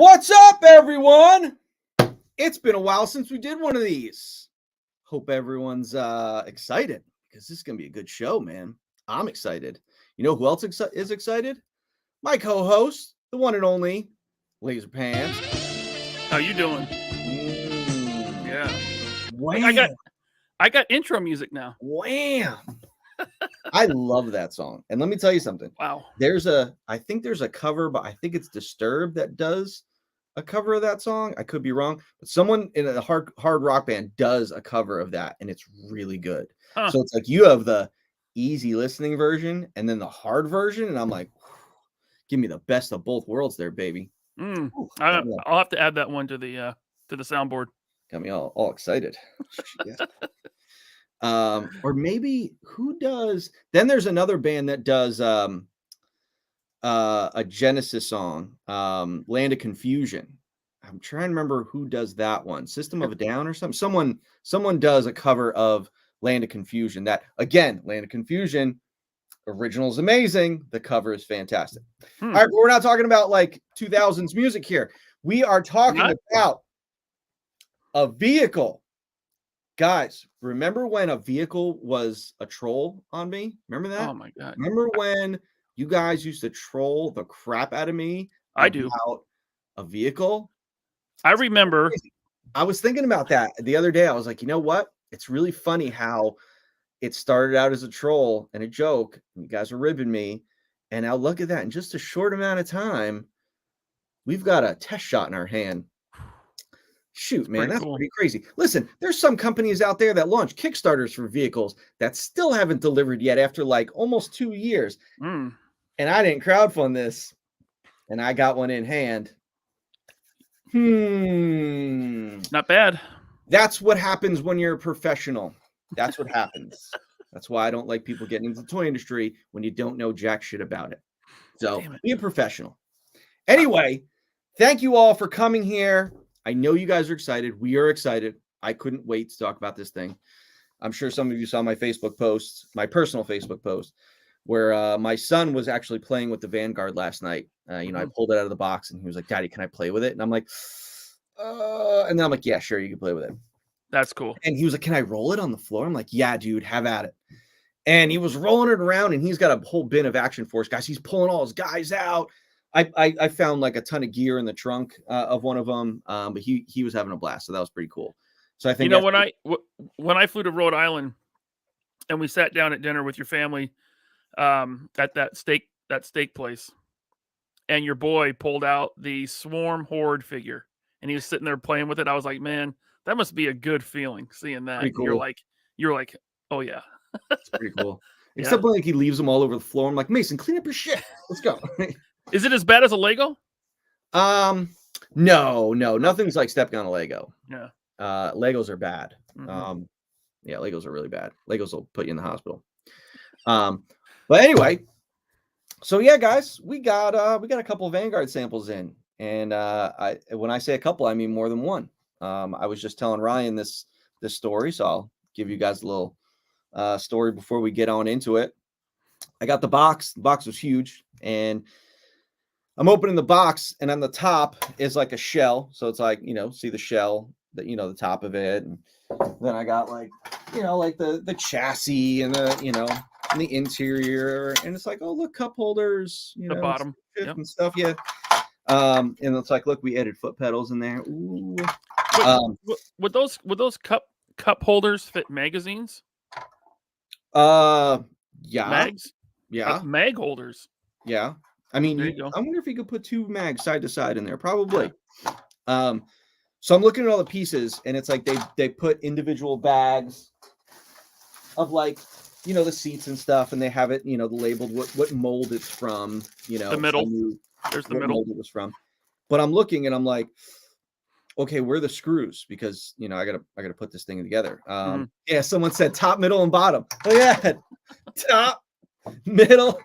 What's up, everyone? It's been a while since we did one of these. Hope everyone's excited because this is going to be a good show, man. I'm excited. You know who else is excited? My co-host, the one and only Laserpants. How you doing? Yeah. Wham. I got intro music now. Wham. I love that song. And let me tell you something. Wow. I think there's a cover, but I think it's Disturbed that does a cover of that song. I could be wrong, but someone in a hard rock band does a cover of that, and it's really good. Huh. So it's like you have the easy listening version and then the hard version, and I'm like, give me the best of both worlds there, baby. Ooh, I'll have to add that one to the soundboard. Got me all excited. Or maybe who does? Then there's another band that does a Genesis song, Land of Confusion. I'm trying to remember who does that one. System of a Down or something. Someone does a cover of Land of Confusion. That again, Land of Confusion, original is amazing. The cover is fantastic. All right, but we're not talking about like 2000s music here. We are talking about a vehicle. Guys, remember when a vehicle was a troll on me? Remember that? Oh my God. Remember when you guys used to troll the crap out of me about a vehicle? I remember. I was thinking about that the other day. I was like, you know what? It's really funny how it started out as a troll and a joke. And you guys were ribbing me. And now look at that. In just a short amount of time, we've got a test shot in our hand. Shoot, man, that's pretty crazy. Listen, there's some companies out there that launch Kickstarters for vehicles that still haven't delivered yet after like almost 2 years. And I didn't crowdfund this, and I got one in hand. Not bad. That's what happens when you're a professional. That's what happens. That's why I don't like people getting into the toy industry when you don't know jack shit about it. So be a professional. Anyway, thank you all for coming here. I know you guys are excited. We are excited. I couldn't wait to talk about this thing. I'm sure some of you saw my Facebook post, my personal Facebook post, where my son was actually playing with the Vanguard last night. I pulled it out of the box and he was like, "Daddy, can I play with it?" And I'm like, and then I'm like, "Yeah, sure, you can play with it." That's cool. And he was like, "Can I roll it on the floor?" I'm like, "Yeah, dude, have at it." And he was rolling it around and he's got a whole bin of Action Force guys. He's pulling all his guys out. I found like a ton of gear in the trunk of one of them, but he was having a blast, so that was pretty cool. So I think when I flew to Rhode Island and we sat down at dinner with your family at that steak place, and your boy pulled out the Swarm Horde figure and he was sitting there playing with it, I was like, man, that must be a good feeling seeing that. Cool. You're like, oh yeah, it's pretty cool. Except when like he leaves them all over the floor. I'm like, Mason, clean up your shit. Let's go. Is it as bad as a Lego? No, nothing's like stepping on a Lego. Yeah. Legos are bad. Yeah, Legos are really bad. Legos will put you in the hospital. But anyway, so yeah, guys, we got a couple of Vanguard samples in, and when I say a couple, I mean more than one. I was just telling Ryan this story, so I'll give you guys a little story before we get on into it. I got the box. The box was huge, and I'm opening the box, and on the top is like a shell. So it's like, see the shell, that the top of it. And then I got like, like the chassis and the, and the interior. And it's like, oh, look, cup holders, the bottom and stuff. Yeah. And it's like, look, we added foot pedals in there. Ooh. Would those cup holders fit magazines? Yeah. Mags? Yeah. Like mag holders. Yeah. I mean, I wonder if you could put two mags side to side in there. Probably. So I'm looking at all the pieces, and it's like they put individual bags of like, the seats and stuff, and they have it, labeled what mold it's from. The middle. There's the middle. Mold it was from. But I'm looking, and I'm like, okay, where are the screws? Because I gotta put this thing together. Yeah, someone said top, middle, and bottom. Oh yeah, top, middle,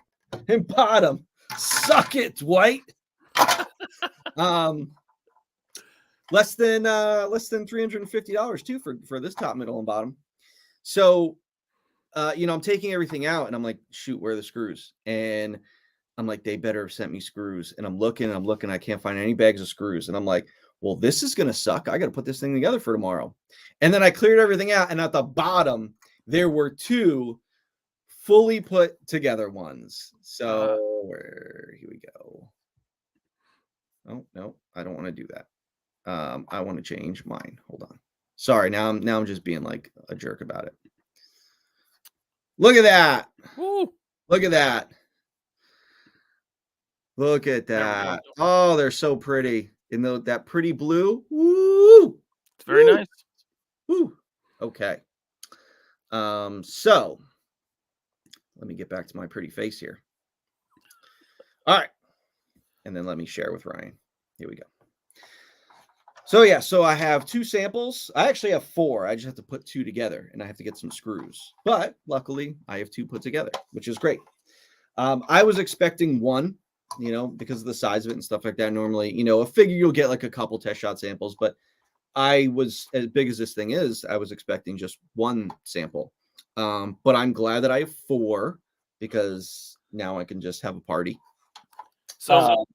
and bottom. Suck it, Dwight. Less than $350 too for this top, middle, and bottom. So I'm taking everything out and I'm like, shoot, where are the screws? And I'm like, they better have sent me screws. And I'm looking, I can't find any bags of screws. And I'm like, well, this is going to suck. I got to put this thing together for tomorrow. And then I cleared everything out. And at the bottom, there were 2 fully put together ones. So here we go. Oh, no, I don't want to do that. I want to change mine. Hold on. Sorry. Now I'm just being like a jerk about it. Look at that. Woo. Look at that. Look at that. Oh, they're so pretty. In that pretty blue. Woo! It's very nice. Woo. Okay. So let me get back to my pretty face here. All right. And then let me share with Ryan. Here we go. So yeah, so I have 2 samples. I actually have 4. I just have to put 2 together and I have to get some screws. But luckily I have 2 put together, which is great. I was expecting 1, because of the size of it and stuff like that. Normally, a figure you'll get like a couple test shot samples, but I was, as big as this thing is, I was expecting just 1 sample. But I'm glad that I have 4 because now I can just have a party. So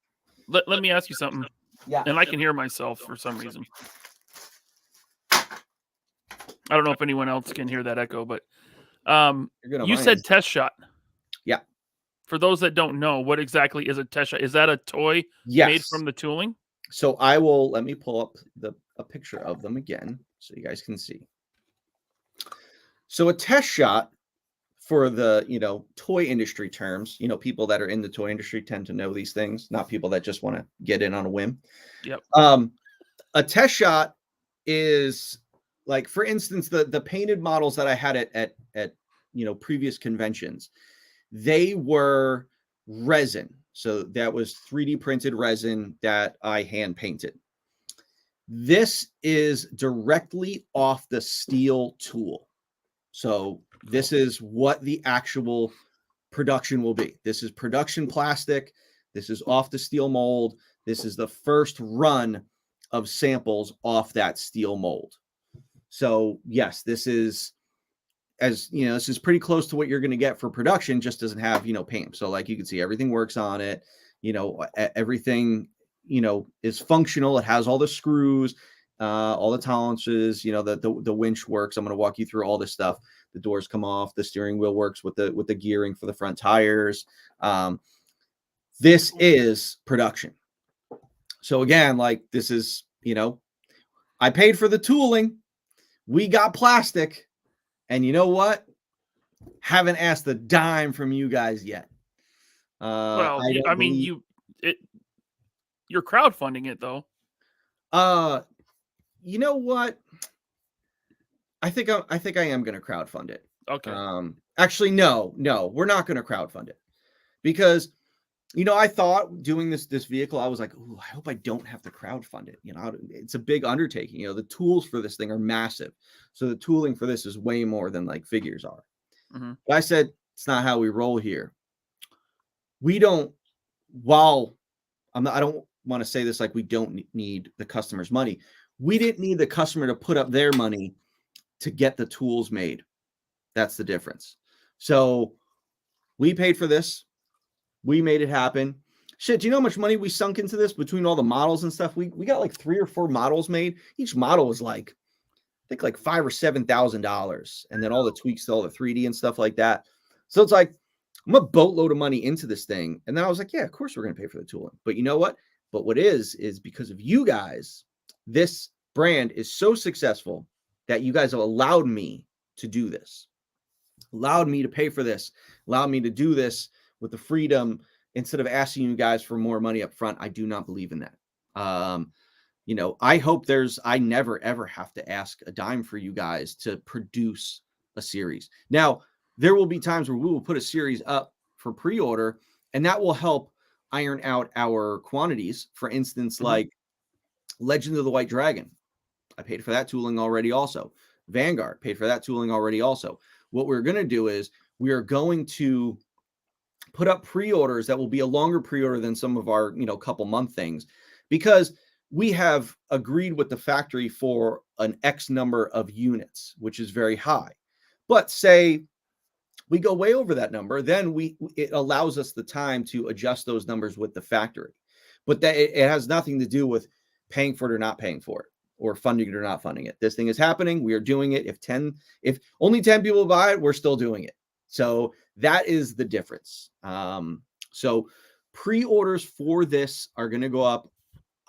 let me ask you something. Yeah. And I can hear myself for some reason. I don't know if anyone else can hear that echo, but you said test shot. Yeah. For those that don't know, what exactly is a test shot? Is that a toy made from the tooling? So let me pull up a picture of them again so you guys can see. So a test shot, for the, toy industry terms, people that are in the toy industry tend to know these things, not people that just want to get in on a whim. Yep. A test shot is like, for instance, the painted models that I had at previous conventions, they were resin. So that was 3D printed resin that I hand painted. This is directly off the steel tool. So this is what the actual production will be. This is production plastic. This is off the steel mold. This is the first run of samples off that steel mold. So yes, this is, this is pretty close to what you're going to get for production, just doesn't have, paint. So like you can see, everything works on it. Everything, is functional. It has all the screws, all the tolerances, the winch works. I'm going to walk you through all this stuff. The doors come off, the steering wheel works with the gearing for the front tires. This is production. So again, like this is, I paid for the tooling. We got plastic. And you know what? Haven't asked a dime from you guys yet. Well, you're crowdfunding it though. You know what? I think I am going to crowdfund it. Okay. Actually, no, we're not going to crowdfund it because, I thought doing this vehicle, I was like, ooh, I hope I don't have to crowdfund it. It's a big undertaking. The tools for this thing are massive. So the tooling for this is way more than like figures are. Mm-hmm. But I said, it's not how we roll here. We don't, I don't want to say this like we don't need the customer's money. We didn't need the customer to put up their money to get the tools made. That's the difference. So we paid for this. We made it happen. Shit, do you know how much money we sunk into this between all the models and stuff? We got like 3 or 4 models made. Each model was like, I think like $5,000 or $7,000. And then all the tweaks to all the 3D and stuff like that. So it's like, I'm a boatload of money into this thing. And then I was like, yeah, of course we're going to pay for the tooling. But you know what? But what is because of you guys, this brand is so successful that you guys have allowed me to do this, allowed me to pay for this, allowed me to do this with the freedom instead of asking you guys for more money up front. I do not believe in that. I hope I never, ever have to ask a dime for you guys to produce a series. Now, there will be times where we will put a series up for pre-order, and that will help iron out our quantities. For instance, like Legend of the White Dragon. I paid for that tooling already also. Vanguard, paid for that tooling already also. What we're going to do is we are going to put up pre-orders that will be a longer pre-order than some of our, couple month things, because we have agreed with the factory for an X number of units, which is very high. But say we go way over that number, then it allows us the time to adjust those numbers with the factory. But that it has nothing to do with paying for it or not paying for it, or funding it or not funding it. This thing is happening. We are doing it. If only 10 people buy it, we're still doing it. So that is the difference. So pre-orders for this are going to go up.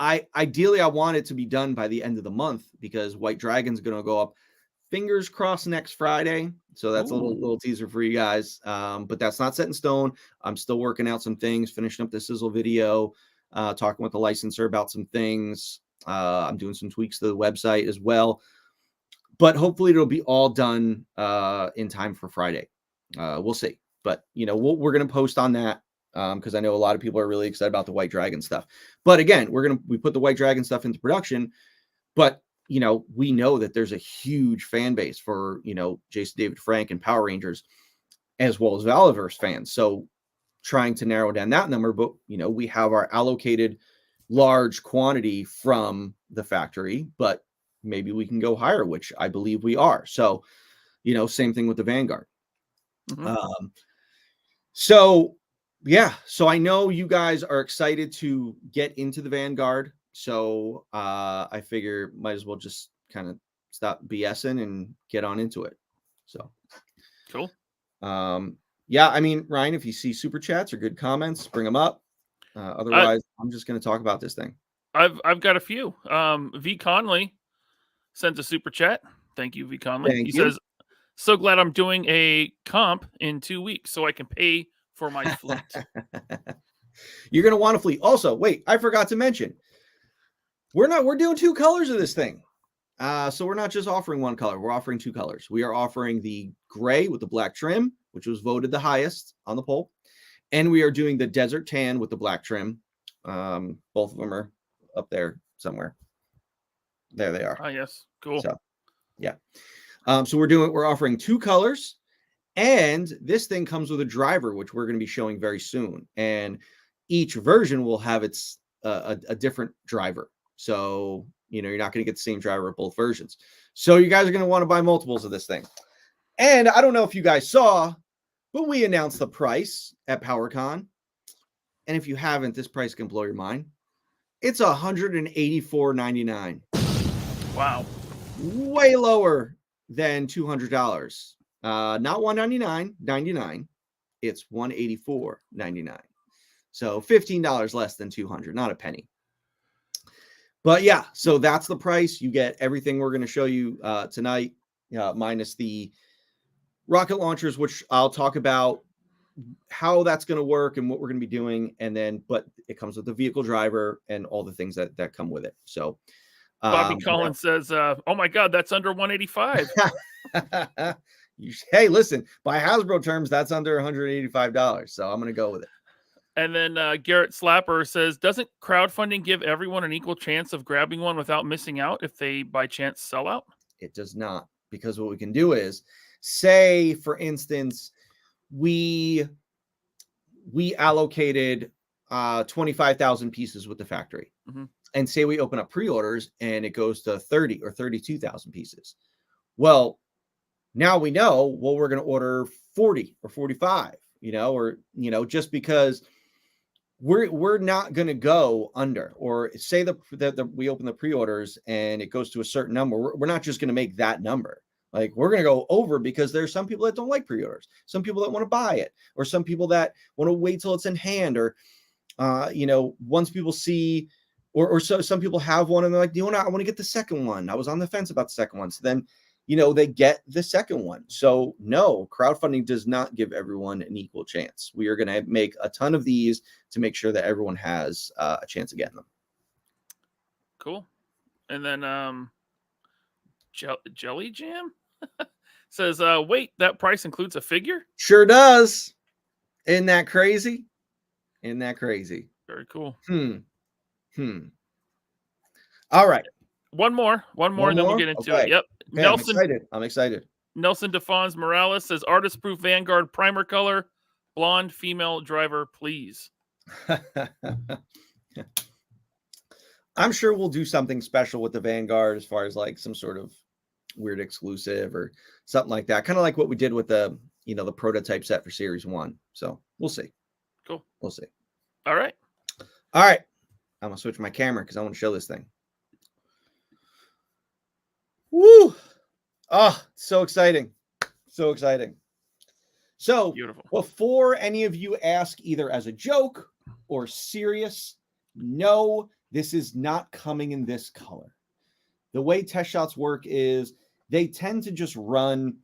Ideally, I want it to be done by the end of the month, because White Dragon's going to go up, fingers crossed, next Friday. So that's a little teaser for you guys. But that's not set in stone. I'm still working out some things, finishing up the sizzle video, talking with the licensor about some things. I'm doing some tweaks to the website as well. But hopefully it'll be all done in time for Friday. We'll see. But, we're going to post on that, because I know a lot of people are really excited about the White Dragon stuff. But again, we put the White Dragon stuff into production. But, we know that there's a huge fan base for, Jason David Frank and Power Rangers, as well as Valaverse fans. So trying to narrow down that number, but, we have our allocated large quantity from the factory, but maybe we can go higher, which I believe we are. So, same thing with the Vanguard. Mm-hmm. So I know you guys are excited to get into the Vanguard. So I figure might as well just kind of stop BSing and get on into it. So cool. Yeah, I mean, Ryan, if you see super chats or good comments, bring them up. Otherwise, I'm just going to talk about this thing. I've got a few. V Conley sent a super chat. Thank you, V Conley. He says, "So glad I'm doing a comp in 2 weeks so I can pay for my fleet." You're going to want a fleet. Also, wait, I forgot to mention, we're doing 2 colors of this thing. So we're not just offering one color. We're offering 2 colors. We are offering the gray with the black trim, which was voted the highest on the poll. And we are doing the desert tan with the black trim. Both of them are up there somewhere. There they are. Oh, yes. Cool. So, yeah. So we're offering 2 colors, and this thing comes with a driver, which we're going to be showing very soon. And each version will have its a different driver. So, you're not going to get the same driver with both versions. So you guys are going to want to buy multiples of this thing. And I don't know if you guys saw, but we announced the price at PowerCon. And if you haven't, this price can blow your mind. It's $184.99. Wow. Way lower than $200. Not $199.99. It's $184.99. So $15 less than $200, not a penny. But yeah, so that's the price. You get everything we're going to show you tonight, minus the rocket launchers, which I'll talk about how that's going to work and what we're going to be doing. And then, but it comes with the vehicle driver and all the things that come with it. So Bobby Collins says, "Oh my God, that's under 185." Hey, listen, by Hasbro terms, that's under $185. So I'm going to go with it. And then Garrett Slapper says, "Doesn't crowdfunding give everyone an equal chance of grabbing one without missing out if they by chance sell out?" It does not, because what we can do is, say, for instance, we allocated 25,000 pieces with the factory. Mm-hmm. And say we open up pre-orders and it goes to 30 or 32,000 pieces. Well, now we know, we're going to order 40 or 45, or, just because we're not going to go under, or say that we open the pre-orders and it goes to a certain number. We're not just going to make that number. Like, we're going to go over, because there's some people that don't like pre-orders, some people that want to buy it, or some people that want to wait till it's in hand, or, once people see, or so some people have one and they're like, I want to get the second one. I was on the fence about the second one. So then, they get the second one. So no, crowdfunding does not give everyone an equal chance. We are going to make a ton of these to make sure that everyone has a chance of getting them. Cool. And then Jelly Jam says, "Wait, that price includes a figure?" Sure does. Isn't that crazy? Very cool. All right. One more, and then we'll get into it. Yep. Okay, Nelson, I'm excited. Nelson DeFons Morales says, "Artist proof Vanguard primer color, blonde female driver, please." I'm sure we'll do something special with the Vanguard, as far as like some sort of weird exclusive or something like that. Kind of like what we did with the the prototype set for Series 1. So we'll see. Cool. We'll see. All right. All right. I'm going to switch my camera because I want to show this thing. Woo! Oh, so exciting. So exciting. So beautiful. Before any of you ask either as a joke or serious, no, this is not coming in this color. The way test shots work is they tend to just run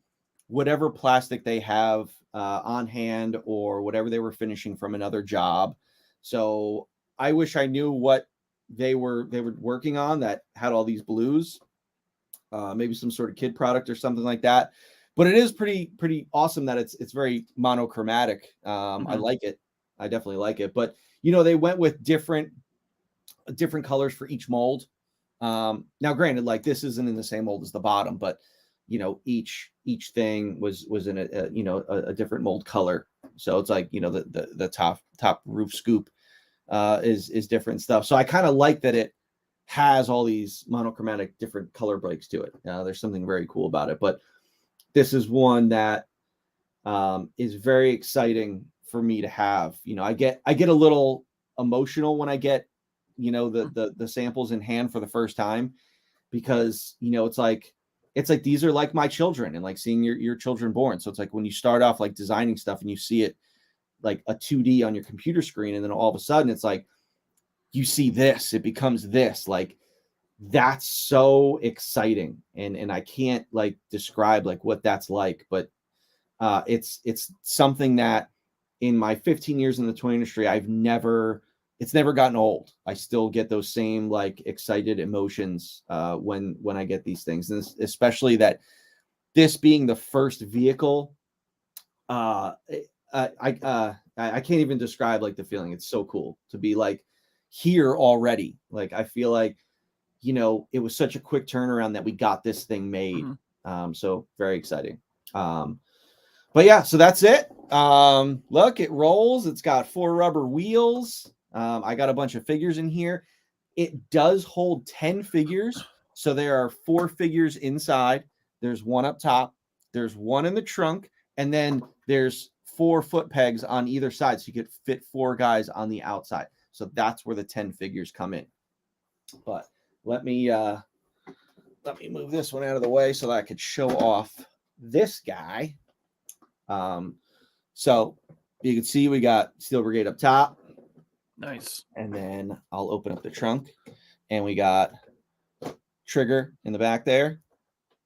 whatever plastic they have on hand or whatever they were finishing from another job. So I wish I knew what they were working on that had all these blues. Maybe some sort of kid product or something like that. But it is pretty awesome that it's very monochromatic. I like it. I definitely like it. But they went with different colors for each mold. Now, granted, like this isn't in the same mold as the bottom, but each thing was in a different mold color. So it's like the top roof scoop is different stuff. So I kind of like that it has all these monochromatic different color breaks to it. There's something very cool about it. But this is one that is very exciting for me to have. I get a little emotional when I get the samples in hand for the first time, because it's like these are like my children, and like seeing your children born. So it's like when you start off like designing stuff and you see it like a 2D on your computer screen, and then all of a sudden it's like you see this, it becomes this. Like that's so exciting, and I can't like describe like what that's like, but it's something that in my 15 years in the toy industry it's never gotten old. I still get those same like excited emotions when I get these things, and especially that this being the first vehicle. I can't even describe like the feeling. It's so cool to be like here already. Like I feel like it was such a quick turnaround that we got this thing made. So very exciting. But yeah, so that's it. Look, it rolls. It's got 4 rubber wheels. I got a bunch of figures in here. It does hold 10 figures. So there are 4 figures inside. There's one up top. There's one in the trunk. And then there's 4 foot pegs on either side. So you could fit 4 guys on the outside. So that's where the 10 figures come in. But let me move this one out of the way so that I could show off this guy. So you can see we got Steel Brigade up top. Nice. And then I'll open up the trunk, and we got Trigger in the back there.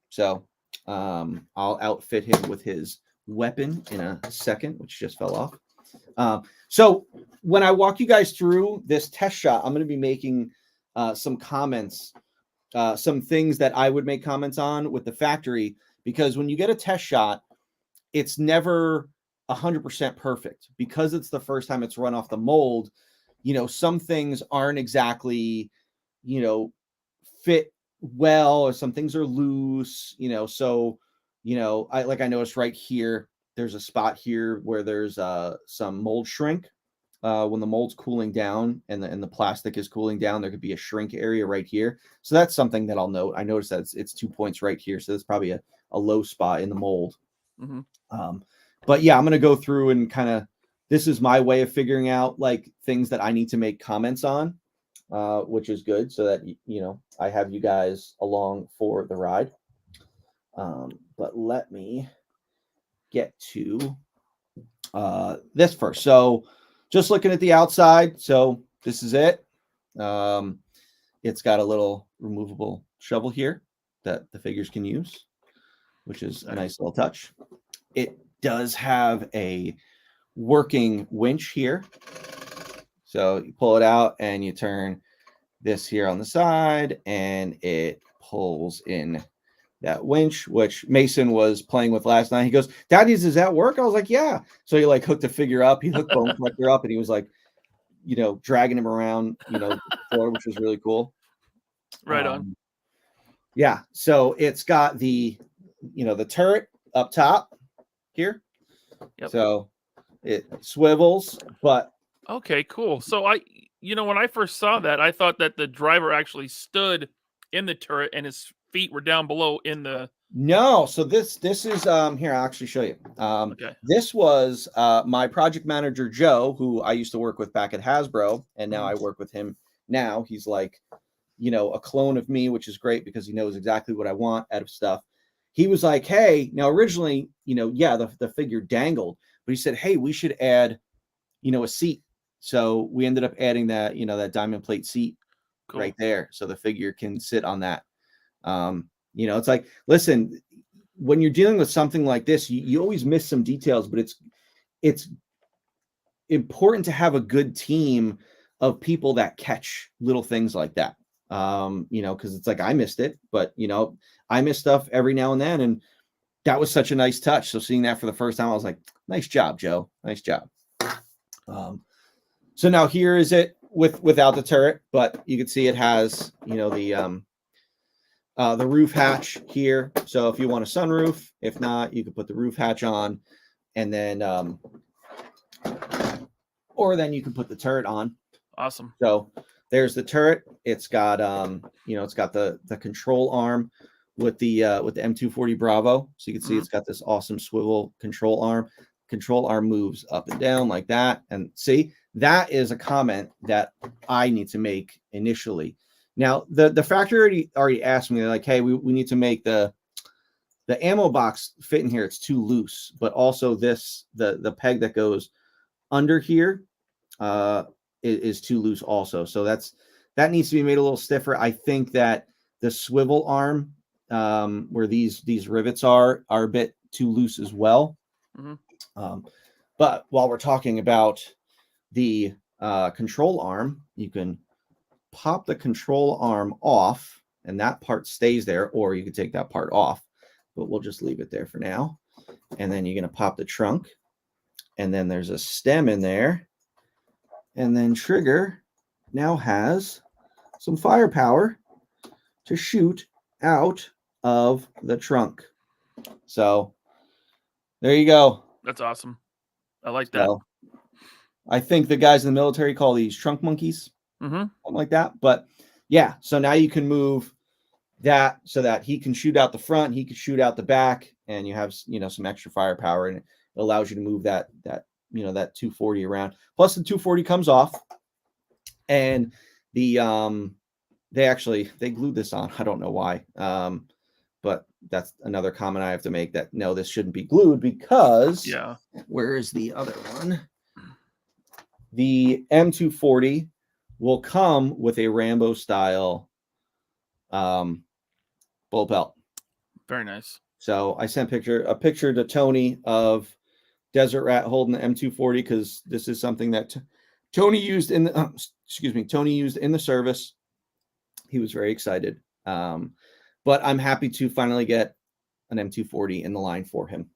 So I'll outfit him with his weapon in a second, which just fell off. So when I walk you guys through this test shot, I'm going to be making some comments, some things that I would make comments on with the factory, because when you get a test shot, it's never 100% perfect, because it's the first time it's run off the mold. Some things aren't exactly, fit well, or some things are loose, so, I noticed right here, there's a spot here where there's some mold shrink. When the mold's cooling down and the plastic is cooling down, there could be a shrink area right here. So that's something that I'll note. I noticed that it's 2 points right here. So that's probably a low spot in the mold. But yeah, I'm going to go through and kind of, this is my way of figuring out like things that I need to make comments on, which is good, so that, I have you guys along for the ride. But let me get to this first. So just looking at the outside. So this is it. It's got a little removable shovel here that the figures can use, which is a nice little touch. It does have a working winch here. So you pull it out and you turn this here on the side, and it pulls in that winch, which Mason was playing with last night. He goes, "Daddy, does that work?" I was like, "Yeah." So he like hooked the figure up. He hooked Bone Collector up, and he was like, dragging him around, the floor, which was really cool. Right on. Yeah. So it's got the turret up top here. Yep. So it swivels, but okay, cool. So when I first saw that, I thought that the driver actually stood in the turret and his feet were down below in the. No, so this is here, I'll actually show you. Okay. This was my project manager Joe, who I used to work with back at Hasbro, and now I work with him now. He's like, you know, a clone of me, which is great because he knows exactly what I want out of stuff. He was like, hey, now originally, you know, yeah, the figure dangled, but he said, hey, we should add, you know, a seat. So we ended up adding that, you know, that diamond plate seat right there, so the figure can sit on that. You know, it's like, listen, when you're dealing with something like this, you always miss some details, but it's important to have a good team of people that catch little things like that. You know, because it's like I missed it, but you know, I miss stuff every now and then, and that was such a nice touch. So seeing that for the first time, I was like, nice job, Joe. Nice job. So now here is it without the turret, but you can see it has, you know, the roof hatch here. So if you want a sunroof, if not, you can put the roof hatch on, and then or then you can put the turret on. Awesome. So there's the turret. It's got you know, it's got the control arm with the M240 Bravo. So you can see it's got this awesome swivel control arm. Control arm moves up and down like that. And see, that is a comment that I need to make initially. Now, the factory already asked me, like, hey, we need to make the ammo box fit in here. It's too loose, but also this, the peg that goes under here is too loose also. So that needs to be made a little stiffer. I think that the swivel arm where these rivets are a bit too loose as well. But while we're talking about the control arm, you can pop the control arm off and that part stays there, or you can take that part off, but we'll just leave it there for now. And then you're going to pop the trunk, and then there's a stem in there, and then Trigger now has some firepower to shoot out of the trunk. So there you go. That's awesome. I like that. So, I think the guys in the military call these trunk monkeys, something like that. But yeah, so now you can move that so that he can shoot out the front, he can shoot out the back, and you have, you know, some extra firepower, and it allows you to move that you know, that 240 around. Plus the 240 comes off, and the they glued this on. I don't know why, but that's another comment I have to make, that no, this shouldn't be glued, because where is the other one? The M240 will come with a Rambo style bull belt. Very nice. So I sent a picture to Tony of Desert Rat holding the M240, because this is something that Tony used in the Tony used in the service. He was very excited. But I'm happy to finally get an M240 in the line for him.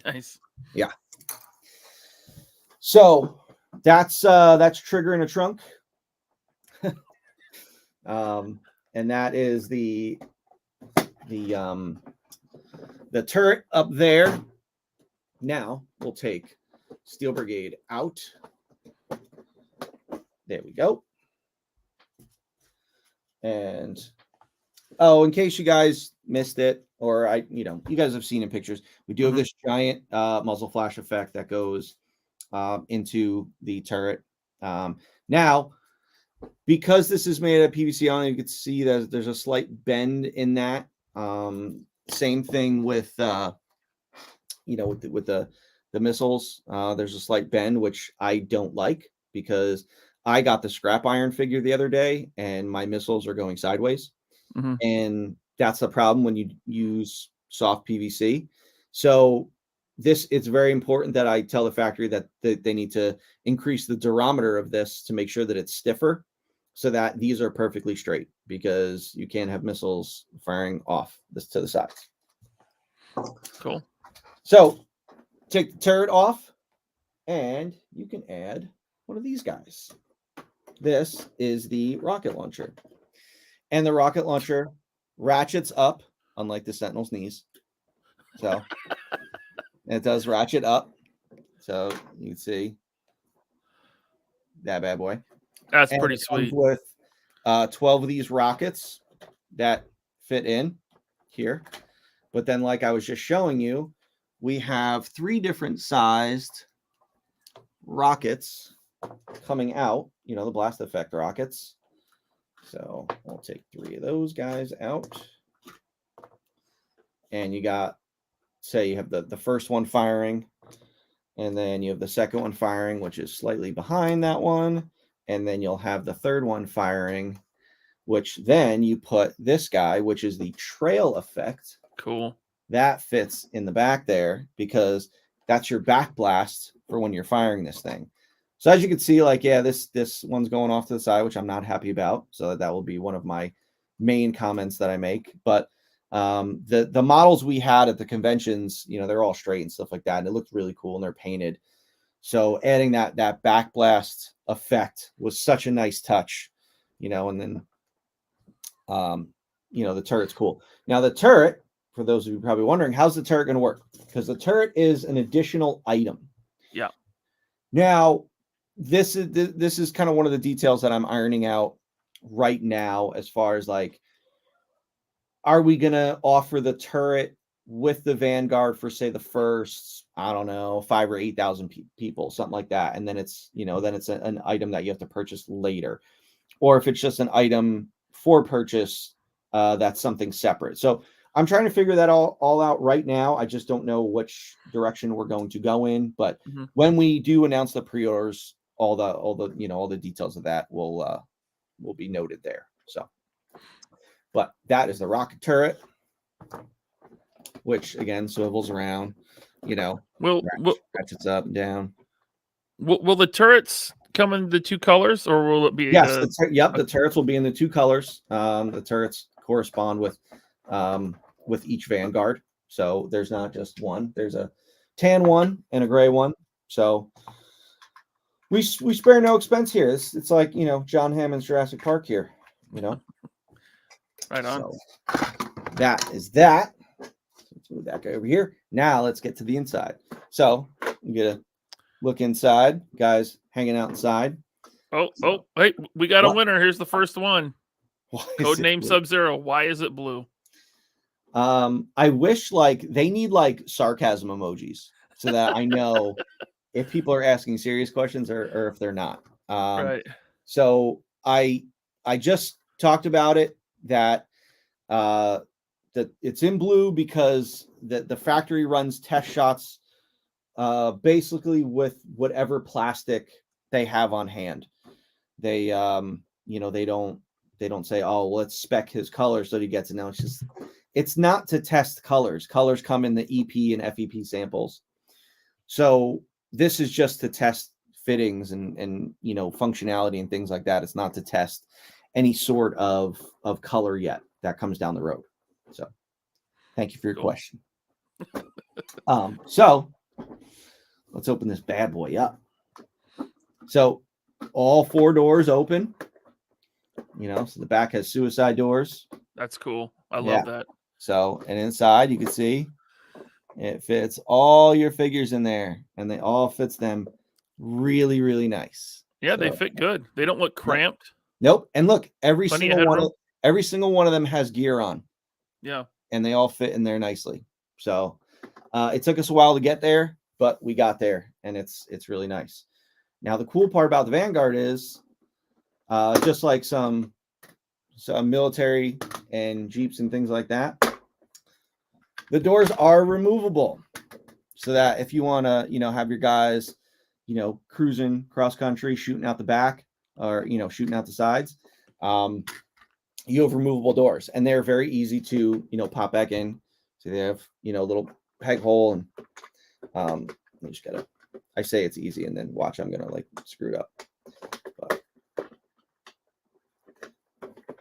Nice. Yeah. So that's Trigger in a trunk. And that is the turret up there. Now we'll take Steel Brigade out. There we go. And in case you guys missed it, or you guys have seen in pictures, we do have this giant muzzle flash effect that goes into the turret. Now, because this is made out of PVC on, you can see that there's a slight bend in that. Same thing with with the missiles. There's a slight bend, which I don't like, because I got the scrap iron figure the other day and my missiles are going sideways. And that's the problem when you use soft PVC. So it's very important that I tell the factory that they need to increase the durometer of this to make sure that it's stiffer, so that these are perfectly straight, because you can't have missiles firing off this to the sides. Cool. So take the turret off, and you can add one of these guys. This is the rocket launcher. And the rocket launcher ratchets up, unlike the Sentinel's knees. So it does ratchet up. So you can see that bad boy. That's pretty sweet. With 12 of these rockets that fit in. here. But then, like I was just showing you, we have 3 different sized rockets coming out, you know, the blast effect rockets. So I'll take 3 of those guys out. And you got, say you have the first one firing, and then you have the second one firing, which is slightly behind that one. And then you'll have the third one firing, which then you put this guy, which is the trail effect. Cool. That fits in the back there because that's your back blast for when you're firing this thing. So as you can see, like, yeah, this one's going off to the side, which I'm not happy about. So that will be one of my main comments that I make. But the models we had at the conventions, you know, they're all straight and stuff like that, and it looked really cool, and they're painted. So adding that back blast effect was such a nice touch, you know. And then you know, the turret's cool. Now the turret, for those of you probably wondering, how's the turret going to work? Because the turret is an additional item. Yeah. Now this is kind of one of the details that I'm ironing out right now, as far as like, are we going to offer the turret with the Vanguard for, say, the first, I don't know, 5,000 or 8,000 people, something like that. And then it's, you know, then it's an item that you have to purchase later. Or if it's just an item for purchase, that's something separate. So I'm trying to figure that all out right now. I just don't know which direction we're going to go in. But when we do announce the pre-orders, all the you know, all the details of that will be noted there. So, but that is the rocket turret, which again swivels around, you know, ratchets up and down. Will the turrets come in the 2 colors, or will it be? Yes, the turrets will be in the 2 colors. The turrets correspond with each Vanguard, so there's not just one. There's a tan one and a gray one. So we spare no expense here. It's like, you know, John Hammond's Jurassic Park here, you know. Right on. So that is that. Let's move that guy over here. Now let's get to the inside. So we get a look inside, guys hanging out inside. Oh, hey, we got a winner. Here's the first one. Codename Sub-Zero. Why is it blue? I wish, like, they need like sarcasm emojis so that I know if people are asking serious questions or if they're not. Right. So I just talked about it, that that it's in blue because the factory runs test shots basically with whatever plastic they have on hand. They you know, they don't say, oh, let's spec his color so that he gets it. No, it's not to test colors. Colors come in the EP and FEP samples. So this is just to test fittings and you know, functionality and things like that. It's not to test any sort of color yet. That comes down the road. So thank you for your question. So let's open this bad boy up. So all 4 doors open, you know, so the back has suicide doors. That's cool. I love that. So, and inside you can see it fits all your figures in there, and they all fits them really, really nice. Yeah, so, they fit good. They don't look cramped. Nope. And look, every single one of them has gear on. Yeah. And they all fit in there nicely. So it took us a while to get there, but we got there, and it's really nice. Now, the cool part about the Vanguard is just like some military and Jeeps and things like that, the doors are removable, so that if you want to, you know, have your guys, you know, cruising cross country, shooting out the back, or, you know, shooting out the sides, you have removable doors, and they're very easy to, you know, pop back in. So they have, you know, a little peg hole, and you just gotta, I say it's easy, and then watch, I'm gonna like screw it up. But,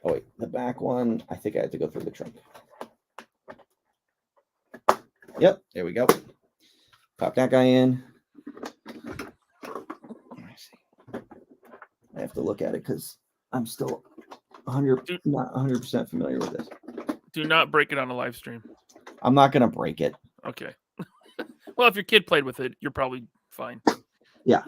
oh wait, the back one, I think I had to go through the trunk. Yep, there we go. Pop that guy in. I have to look at it because I'm still not 100% familiar with this. Do not break it on a live stream. I'm not gonna break it. Okay. Well, if your kid played with it, you're probably fine. Yeah.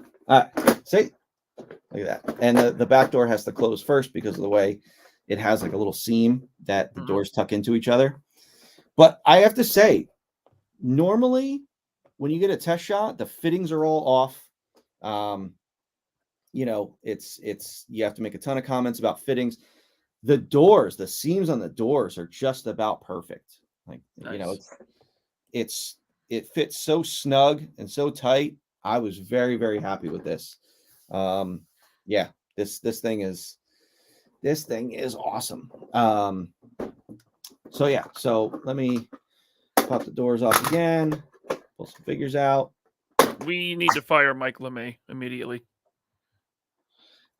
See, look at that. And the back door has to close first because of the way it has like a little seam that the doors tuck into each other. But I have to say, normally when you get a test shot, the fittings are all off. You know, it's you have to make a ton of comments about fittings. The doors, the seams on the doors are just about perfect. Like, you know, it fits so snug and so tight. I was very, very happy with this. Yeah, this thing is awesome. So yeah, so let me pop the doors off again, pull some figures out. We need to fire Mike LeMay immediately.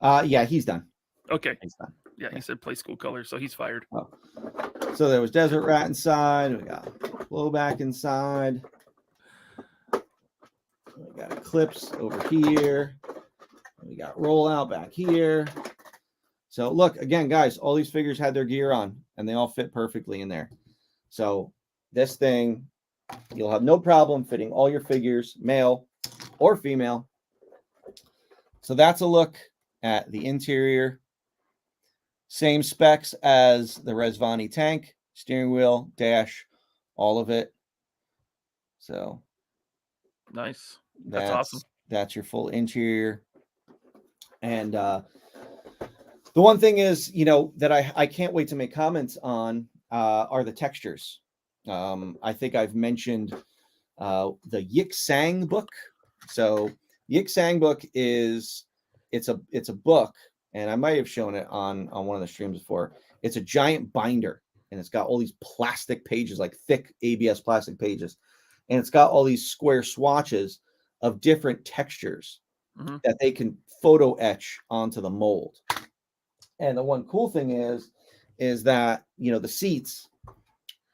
Yeah, he's done. Okay. He's done. Yeah, he said play school colors, so he's fired. Oh. So there was Desert Rat inside. We got blowback inside. We got Eclipse over here. We got Rollout back here. So look, again, guys, all these figures had their gear on, and they all fit perfectly in there. So this thing, you'll have no problem fitting all your figures, male or female. So that's a look at the interior. Same specs as the Rezvani tank, steering wheel, dash, all of it. So nice. That's awesome. That's your full interior. And the one thing is, you know, that I can't wait to make comments on are the textures. I think I've mentioned the Yik Sang book. So Yik Sang book it's a book, and I might have shown it on one of the streams before. It's a giant binder, and it's got all these plastic pages, like thick ABS plastic pages, and it's got all these square swatches of different textures that they can photo etch onto the mold. And the one cool thing is that, you know, the seats,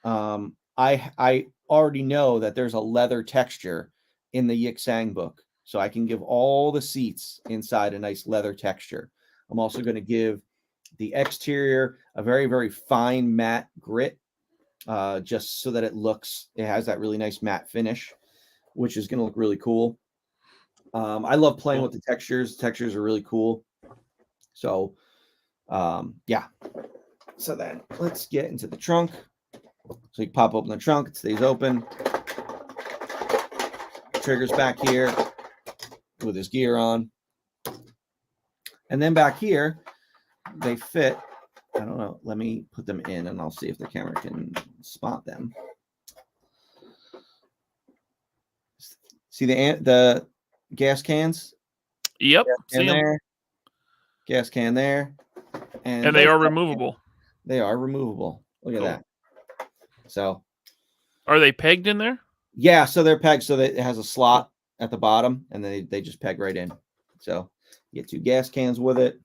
I already know that there's a leather texture in the Yik Sang book, so I can give all the seats inside a nice leather texture. I'm also going to give the exterior a very, very fine matte grit, just so that it has that really nice matte finish, which is going to look really cool. I love playing with the textures. The textures are really cool. So, yeah. So then let's get into the trunk. So you pop open the trunk, it stays open. Trigger's back here with his gear on. And then back here, they fit. I don't know. Let me put them in and I'll see if the camera can spot them. See the gas cans? Yep. Gas can there. Gas can there. And they are removable. They are removable. Look at that. So, are they pegged in there? Yeah, so they're pegged so that it has a slot at the bottom, and they just peg right in. So you get 2 gas cans with it.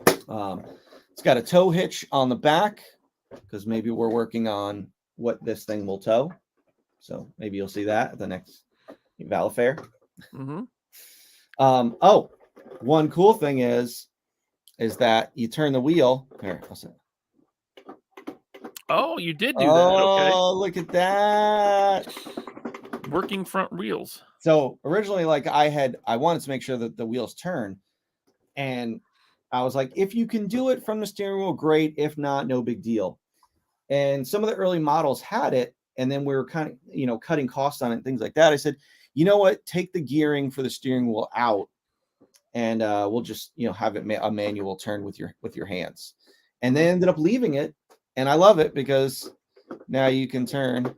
It's got a tow hitch on the back because maybe we're working on what this thing will tow. So maybe you'll see that at the next Vala fair. Oh, one cool thing is that you turn the wheel. Here, I'll say. Oh, you did do that. Okay. Oh, look at that. Working front wheels. So originally, like I wanted to make sure that the wheels turn. And I was like, if you can do it from the steering wheel, great. If not, no big deal. And some of the early models had it. And then we were kind of, you know, cutting costs on it and things like that. I said, you know what? Take the gearing for the steering wheel out. And we'll just, you know, have it a manual turn with your hands. And they ended up leaving it. And I love it because now you can turn,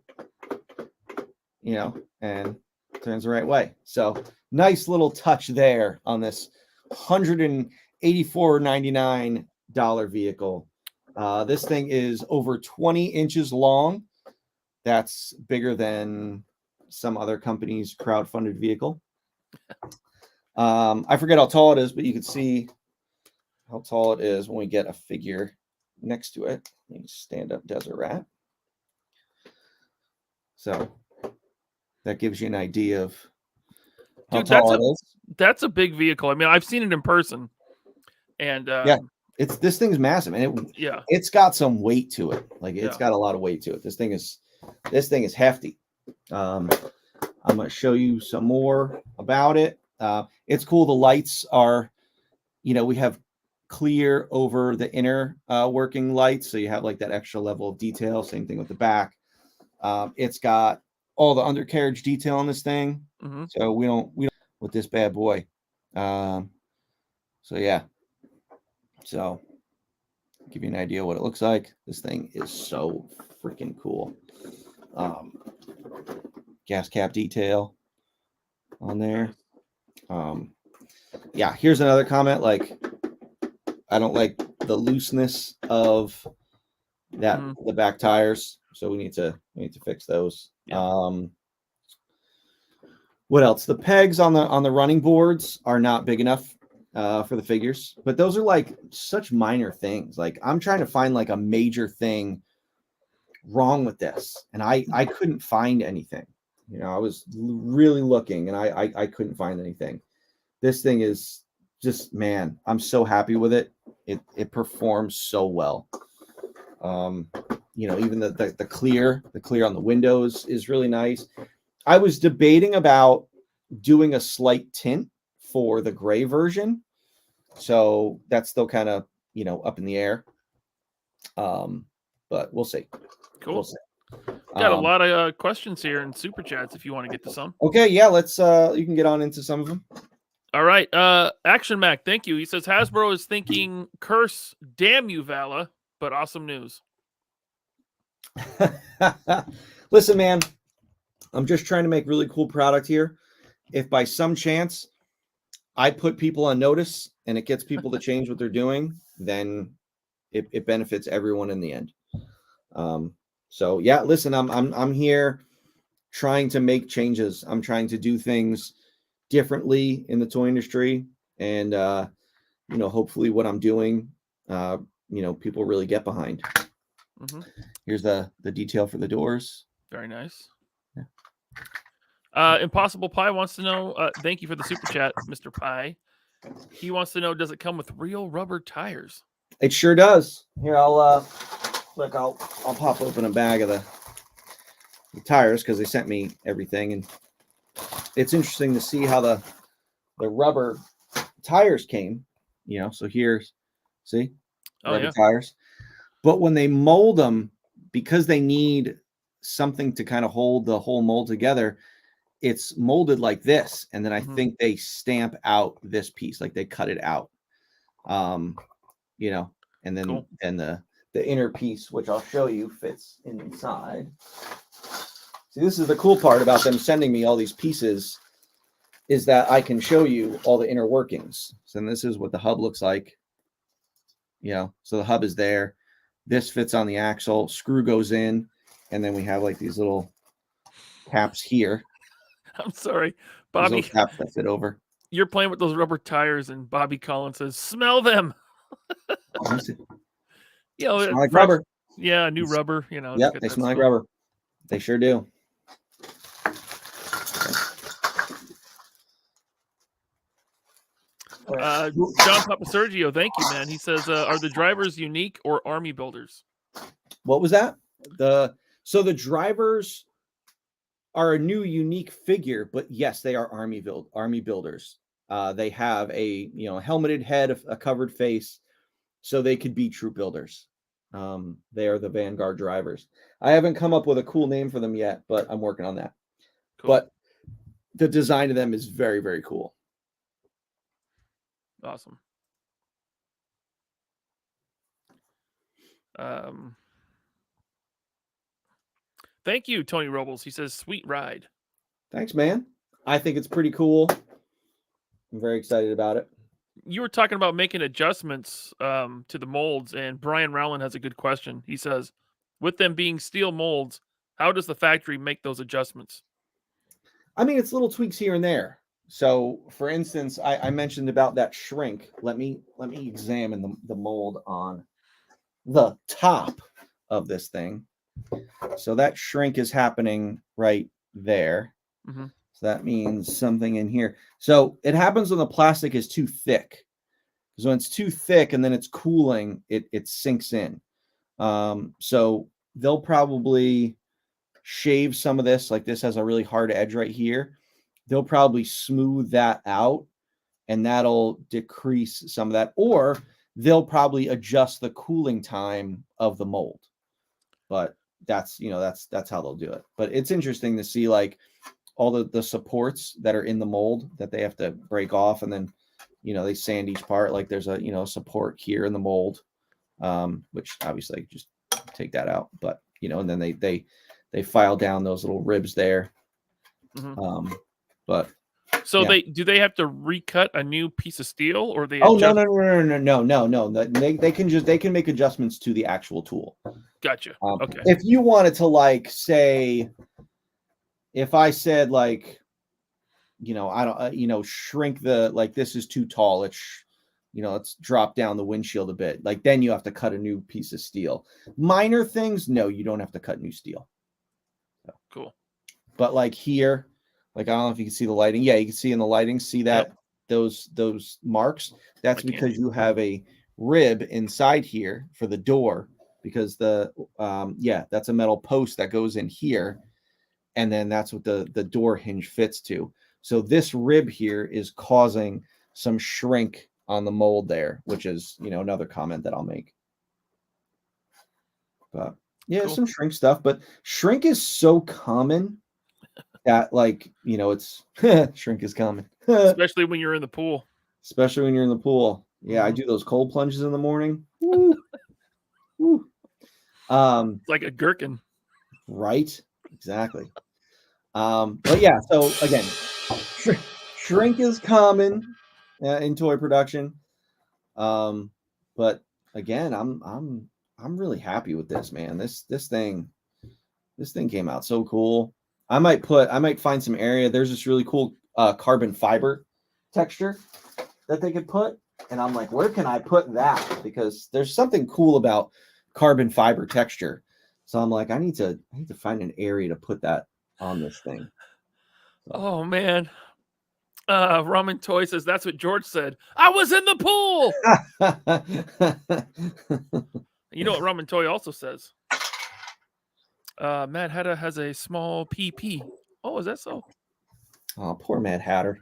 you know, and it turns the right way. So nice little touch there on this $184.99 vehicle. This thing is over 20 inches long. That's bigger than some other company's crowdfunded vehicle. I forget how tall it is, but you can see how tall it is when we get a figure next to it. Let me stand up Desert Rat. So that gives you an idea of how tall it is. That's a big vehicle. I mean, I've seen it in person, and yeah, this thing's massive, and it's got some weight to it. Like it's got a lot of weight to it. This thing is hefty. I'm going to show you some more about it. It's cool. The lights are, you know, we have clear over the inner working lights, so you have like that extra level of detail. Same thing with the back. It's got all the undercarriage detail on this thing. Mm-hmm. So we don't with this bad boy. So yeah. So give you an idea what it looks like. This thing is so freaking cool. Gas cap detail on there. Yeah, here's another comment. Like, I don't like the looseness of that the back tires, so we need to fix those. Yeah. What else? The pegs on the running boards are not big enough for the figures, but those are like such minor things. Like, I'm trying to find like a major thing wrong with this, and I couldn't find anything. You know, I was really looking, and I couldn't find anything. This thing is just, man, I'm so happy with it. It performs so well. You know, even the clear on the windows is really nice. I was debating about doing a slight tint for the gray version, so that's still kind of, you know, up in the air. But we'll see. Cool. We'll see. Got a lot of questions here in super chats if you want to get to some. Okay, yeah, let's you can get on into some of them. All right. Action Mac, thank you. He says Hasbro is thinking curse, damn you, Vala, but awesome news. Listen, man, I'm just trying to make really cool product here. If by some chance I put people on notice and it gets people to change what they're doing, then it benefits everyone in the end. So yeah, listen, I'm here trying to make changes. I'm trying to do things differently in the toy industry, and you know, hopefully what I'm doing, you know, people really get behind. Here's the detail for the doors. Very nice. Yeah. Impossible Pie wants to know, thank you for the super chat, Mr. Pie. He wants to know, does it come with real rubber tires? It sure does. Here, I'll look, I'll pop open a bag of the tires because they sent me everything, and it's interesting to see how the rubber tires came, you know. So here's, see, rubber tires. But when they mold them, because they need something to kind of hold the whole mold together, it's molded like this, and then I think they stamp out this piece, like they cut it out, you know, and then and the inner piece, which I'll show you, fits inside. See, this is the cool part about them sending me all these pieces, is that I can show you all the inner workings. So this is what the hub looks like. You know, so the hub is there. This fits on the axle. Screw goes in, and then we have like these little caps here. I'm sorry, Bobby. These caps that fit over. You're playing with those rubber tires, and Bobby Collins says, "Smell them." You know, smell like rubber. Yeah, new rubber. You know. Yeah, they smell like rubber. They sure do. John Papa Sergio, thank you, man. He says, are the drivers unique or army builders? What was that? So the drivers are a new unique figure, but yes, they are army builders. They have a, you know, helmeted head, a covered face, so they could be troop builders. They are the Vanguard drivers. I haven't come up with a cool name for them yet, but I'm working on that. Cool. But the design of them is very, very cool. Awesome. Thank you, Tony Robles. He says, sweet ride. Thanks, man. I think it's pretty cool. I'm very excited about it. You were talking about making adjustments to the molds, and Brian Rowland has a good question. He says, with them being steel molds, how does the factory make those adjustments? I mean, it's little tweaks here and there. So, for instance, I mentioned about that shrink. Let me examine the mold on the top of this thing. So that shrink is happening right there. So that means something in here. So it happens when the plastic is too thick. Because when it's too thick and then it's cooling, it sinks in. So they'll probably shave some of this. Like this has a really hard edge right here. They'll probably smooth that out, and that'll decrease some of that. Or they'll probably adjust the cooling time of the mold. But that's how they'll do it. But it's interesting to see like all the supports that are in the mold that they have to break off, and then they sand each part. Like there's a support here in the mold, which obviously just take that out. But and then they file down those little ribs there. Mm-hmm. But so do they have to recut a new piece of steel, or they? Oh no. They can make adjustments to the actual tool. Gotcha. Okay. If you wanted to like say, if I said like, I don't, shrink the, like this is too tall. Let's drop down the windshield a bit. Like then you have to cut a new piece of steel. Minor things, no, you don't have to cut new steel. So. Cool. But like here, like I don't know if you can see the lighting. Yeah, you can see in the lighting. See that those marks? That's because you have a rib inside here for the door. Because that's a metal post that goes in here, and then that's what the door hinge fits to. So this rib here is causing some shrink on the mold there, which is another comment that I'll make. But yeah, cool. Some shrink stuff, but shrink is so common that like it's shrink is common, especially when you're in the pool. Yeah, I do those cold plunges in the morning. Woo. Woo. It's like a gherkin, right? Exactly. But yeah, so again, shrink is common in toy production. But again, I'm really happy with this, man. This thing came out so cool. I might find some area. There's this really cool carbon fiber texture that they could put, and I'm like, where can I put that? Because there's something cool about carbon fiber texture. So I'm like, I need to find an area to put that on this thing. So. Oh man. Ramen Toy says that's what George said. I was in the pool. You know what Ramen Toy also says? Mad Hatter has a small PP. Oh, is that so? Oh, poor Mad Hatter.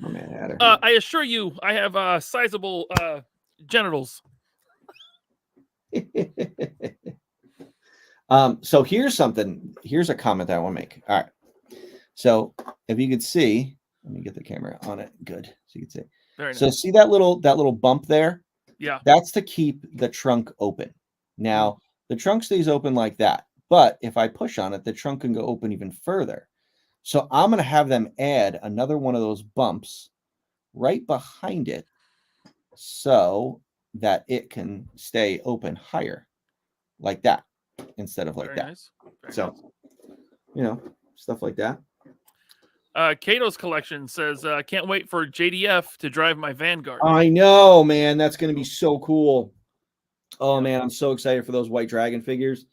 Poor Mad Hatter. I assure you, I have sizable genitals. So here's a comment that I want to make. All right. So if you could see, let me get the camera on it. Good. So you can see. Very so nice. See that little bump there? Yeah. That's to keep the trunk open. Now, the trunk stays open like that. But if I push on it, the trunk can go open even further. So I'm going to have them add another one of those bumps right behind it so that it can stay open higher like that instead of like Very that. Nice. Very nice. Stuff like that. Kato's collection says, can't wait for JDF to drive my Vanguard. I know, man. That's going to be so cool. Oh, man. I'm so excited for those White Dragon figures.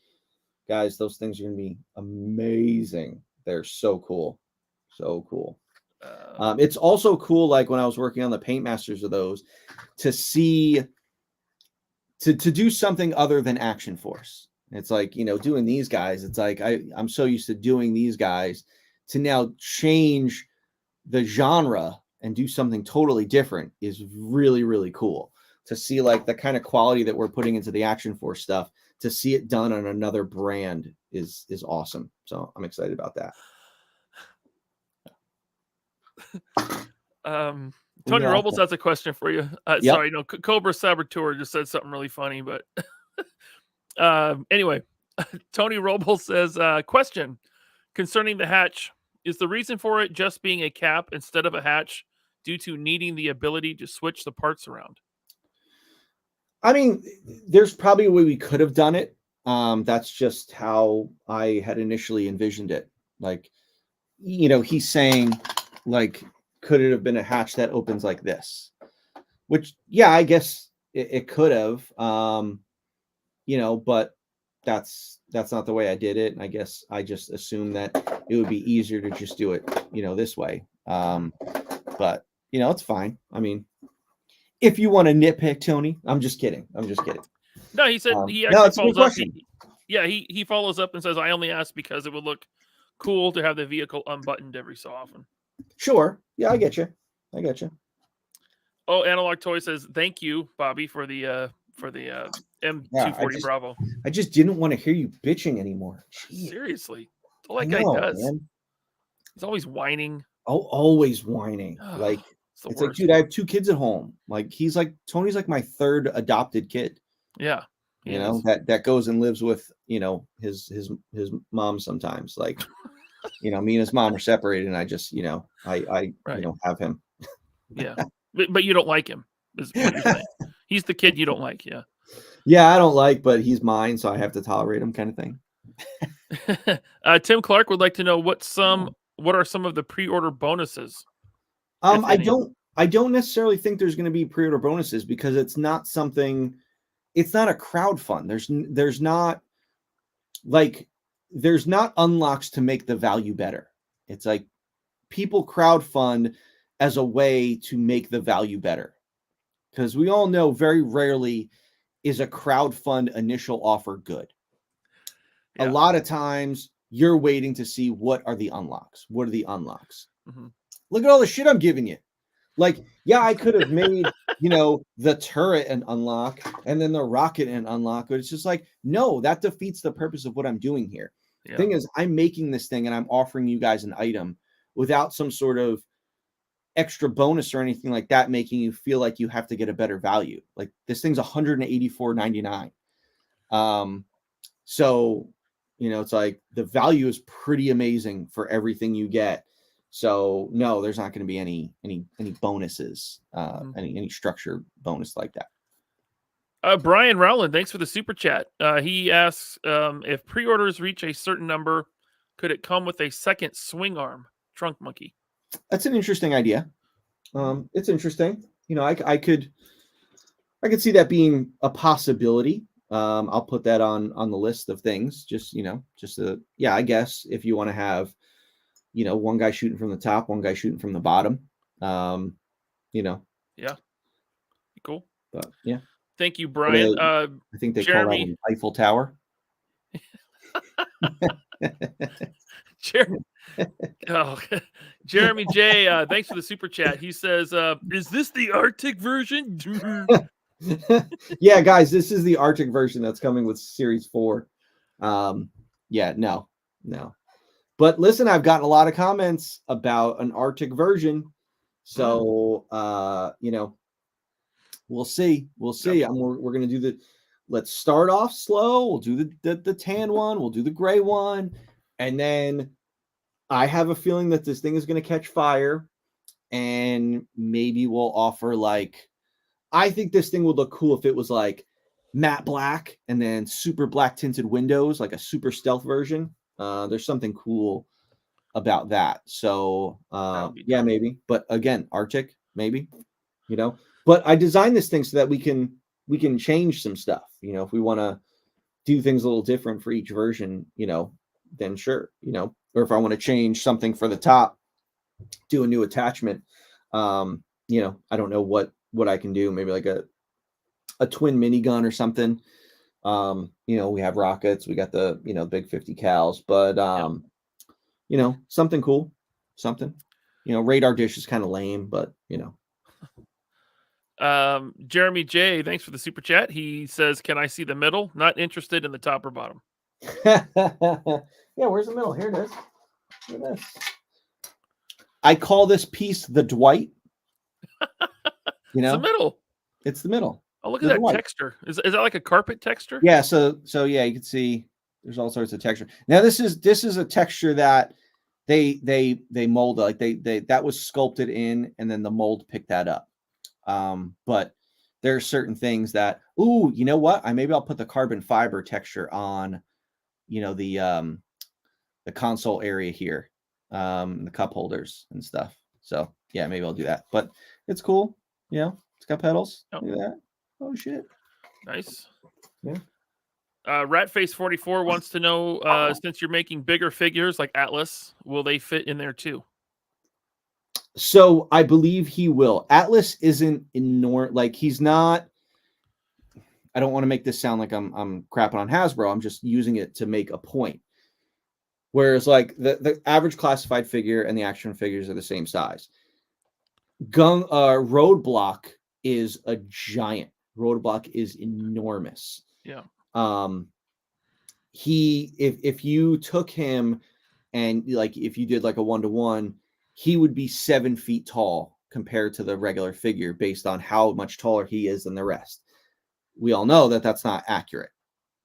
Guys, those things are going to be amazing. They're so cool. So cool. It's also cool, like when I was working on the Paint Masters of those, to see, to do something other than Action Force. It's like, doing these guys, it's like I'm so used to doing these guys to now change the genre and do something totally different is really, really cool. To see like the kind of quality that we're putting into the Action Force stuff, to see it done on another brand is awesome. So I'm excited about that. Tony Robles has a question for you. Sorry, no, Cobra Saboteur just said something really funny, but anyway, Tony Robles says, question concerning the hatch. Is the reason for it just being a cap instead of a hatch due to needing the ability to switch the parts around? I mean, there's probably a way we could have done it. That's just how I had initially envisioned it. Like, he's saying, like, could it have been a hatch that opens like this? Which, yeah, I guess it could have. But that's not the way I did it. And I guess I just assumed that it would be easier to just do it, this way. But it's fine. I mean, if you want to nitpick, Tony, I'm just kidding. No, he said he actually follows up. He follows up and says, I only asked because it would look cool to have the vehicle unbuttoned every so often. Sure. Yeah, I get you. Oh, Analog Toy says, thank you, Bobby, for the for the Yeah, M240 Bravo. I just didn't want to hear you bitching anymore. Jeez. Seriously, that's all that I guy know, does. man. He's always whining. Always whining. Like it's like, dude, I have 2 kids at home. Like Tony's like my 3rd adopted kid. Yeah, You know, that goes and lives with, you know, his mom sometimes. Like, you know, me and his mom are separated, and I just, you know, I you know, have him. Yeah, but you don't like him, is what you're saying. He's the kid you don't like. Yeah. Yeah, I don't like, but he's mine, so I have to tolerate him, kind of thing. Tim Clark would like to know what are some of the pre-order bonuses? I don't necessarily think there's going to be pre-order bonuses, because it's not a crowd fund. There's not unlocks to make the value better. It's like people crowdfund as a way to make the value better, because we all know very rarely is a crowdfund initial offer good. A lot of times you're waiting to see what are the unlocks. What are the unlocks? Mm-hmm. Look at all the shit I'm giving you. Like, yeah, I could have made, you know, the turret an unlock and then the rocket an unlock, but it's just like, no, that defeats the purpose of what I'm doing here. The thing is, I'm making this thing and I'm offering you guys an item without some sort of extra bonus or anything like that, making you feel like you have to get a better value. Like, this thing's $184.99. So, you know, it's like the value is pretty amazing for everything you get. So no, there's not going to be any bonuses, any structure bonus like that. Brian Rowland, thanks for the super chat. He asks, if pre-orders reach a certain number, could it come with a second swing arm trunk monkey? That's an interesting idea. It's interesting. You know, I could see that being a possibility. I'll put that on the list of things. Just, you know, I guess if you want to have, you know, one guy shooting from the top, one guy shooting from the bottom. You know. Yeah. Cool. But yeah. Thank you, Brian. I think they Jeremy... call that an Eiffel Tower. Jeremy J, thanks for the super chat. He says, is this the Arctic version? Yeah, guys, this is the Arctic version that's coming with Series 4. Yeah, no. But listen, I've gotten a lot of comments about an Arctic version. So, you know, we'll see. Yep. We're going to do let's start off slow. We'll do the tan one. We'll do the gray one. And then I have a feeling that this thing is going to catch fire. And maybe we'll offer, like, I think this thing would look cool if it was like matte black and then super black tinted windows, like a super stealth version. There's something cool about that. So yeah, maybe. But again, Arctic, maybe, you know. But I designed this thing so that we can change some stuff. You know, if we want to do things a little different for each version, you know, then sure, you know. Or if I want to change something for the top, do a new attachment. You know, I don't know what I can do. Maybe like a twin minigun or something. You know, we have rockets, we got the, you know, big 50 cals, but you know, something cool, something, you know, radar dish is kind of lame, but you know. Jeremy J, thanks for the super chat. He says, can I see the middle? Not interested in the top or bottom. Yeah, where's the middle? Here it is. Look at this. I call this piece the Dwight. You know, it's the middle. It's the middle. Oh, look at that texture. Is that like a carpet texture? Yeah. So yeah, you can see there's all sorts of texture. Now this is a texture that they mold, like they that was sculpted in, and then the mold picked that up. But there are certain things that, ooh, you know what? Maybe I'll put the carbon fiber texture on, you know, the console area here, the cup holders and stuff. So yeah, maybe I'll do that. But it's cool. You know, it's got pedals. Oh. Look at that. Oh shit. Nice. Yeah. Ratface44 wants to know, since you're making bigger figures like Atlas, will they fit in there too? So I believe he will. Atlas isn't enormous. Like, he's not. I don't want to make this sound like I'm crapping on Hasbro. I'm just using it to make a point. Whereas, like, the average classified figure and the action figures are the same size. Roadblock is a giant. Roadblock is enormous. Yeah. If you took him and like if you did like a 1-to-1, he would be 7 feet tall compared to the regular figure based on how much taller he is than the rest. We all know that that's not accurate.